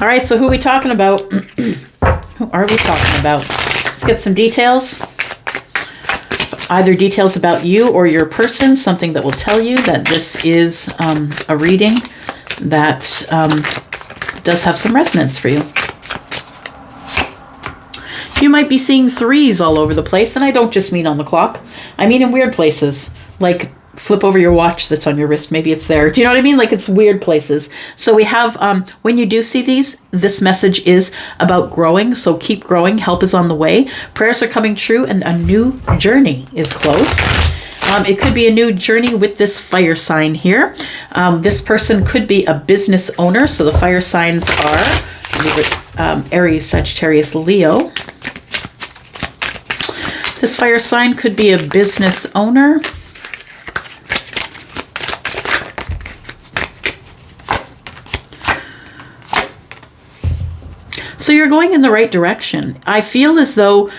Speaker 1: All right, so who are we talking about? Who are we talking about? Let's get some details. Either details about you or your person, something that will tell you that this is a reading that does have some resonance for you. You might be seeing threes all over the place, and I don't just mean on the clock. I mean in weird places, like flip over your watch that's on your wrist. Maybe it's there. Do you know what I mean? Like it's weird places. So we have, when you do see these, this message is about growing. So keep growing. Help is on the way. Prayers are coming true, and a new journey is closed. It could be a new journey with this fire sign here. This person could be a business owner. So the fire signs are Aries, Sagittarius, Leo. This fire sign could be a business owner. So you're going in the right direction. I feel as though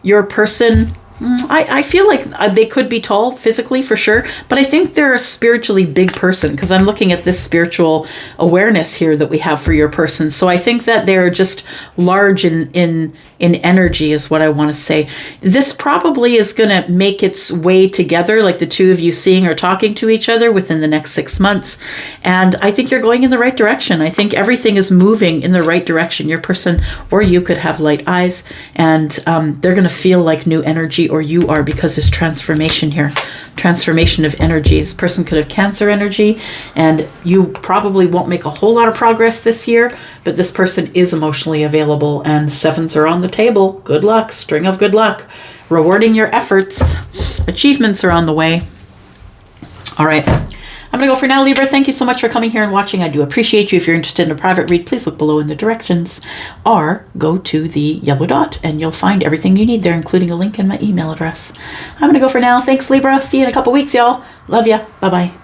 Speaker 1: your person, I feel like they could be tall physically for sure, but I think they're a spiritually big person, because I'm looking at this spiritual awareness here that we have for your person. So I think that they're just large in energy is what I want to say. This probably is going to make its way together, like the two of you seeing or talking to each other within the next 6 months. And I think you're going in the right direction. I think everything is moving in the right direction. Your person or you could have light eyes, and they're going to feel like new energy, or you are, because there's transformation here. Transformation of energy. This person could have Cancer energy, and you probably won't make a whole lot of progress this year, but this person is emotionally available, and sevens are on the table. Good luck. String of good luck. Rewarding your efforts. Achievements are on the way. All right. I'm going to go for now, Libra. Thank you so much for coming here and watching. I do appreciate you. If you're interested in a private read, please look below in the directions, or go to the yellow dot and you'll find everything you need there, including a link and my email address. I'm going to go for now. Thanks, Libra. See you in a couple weeks, y'all. Love ya. Bye-bye.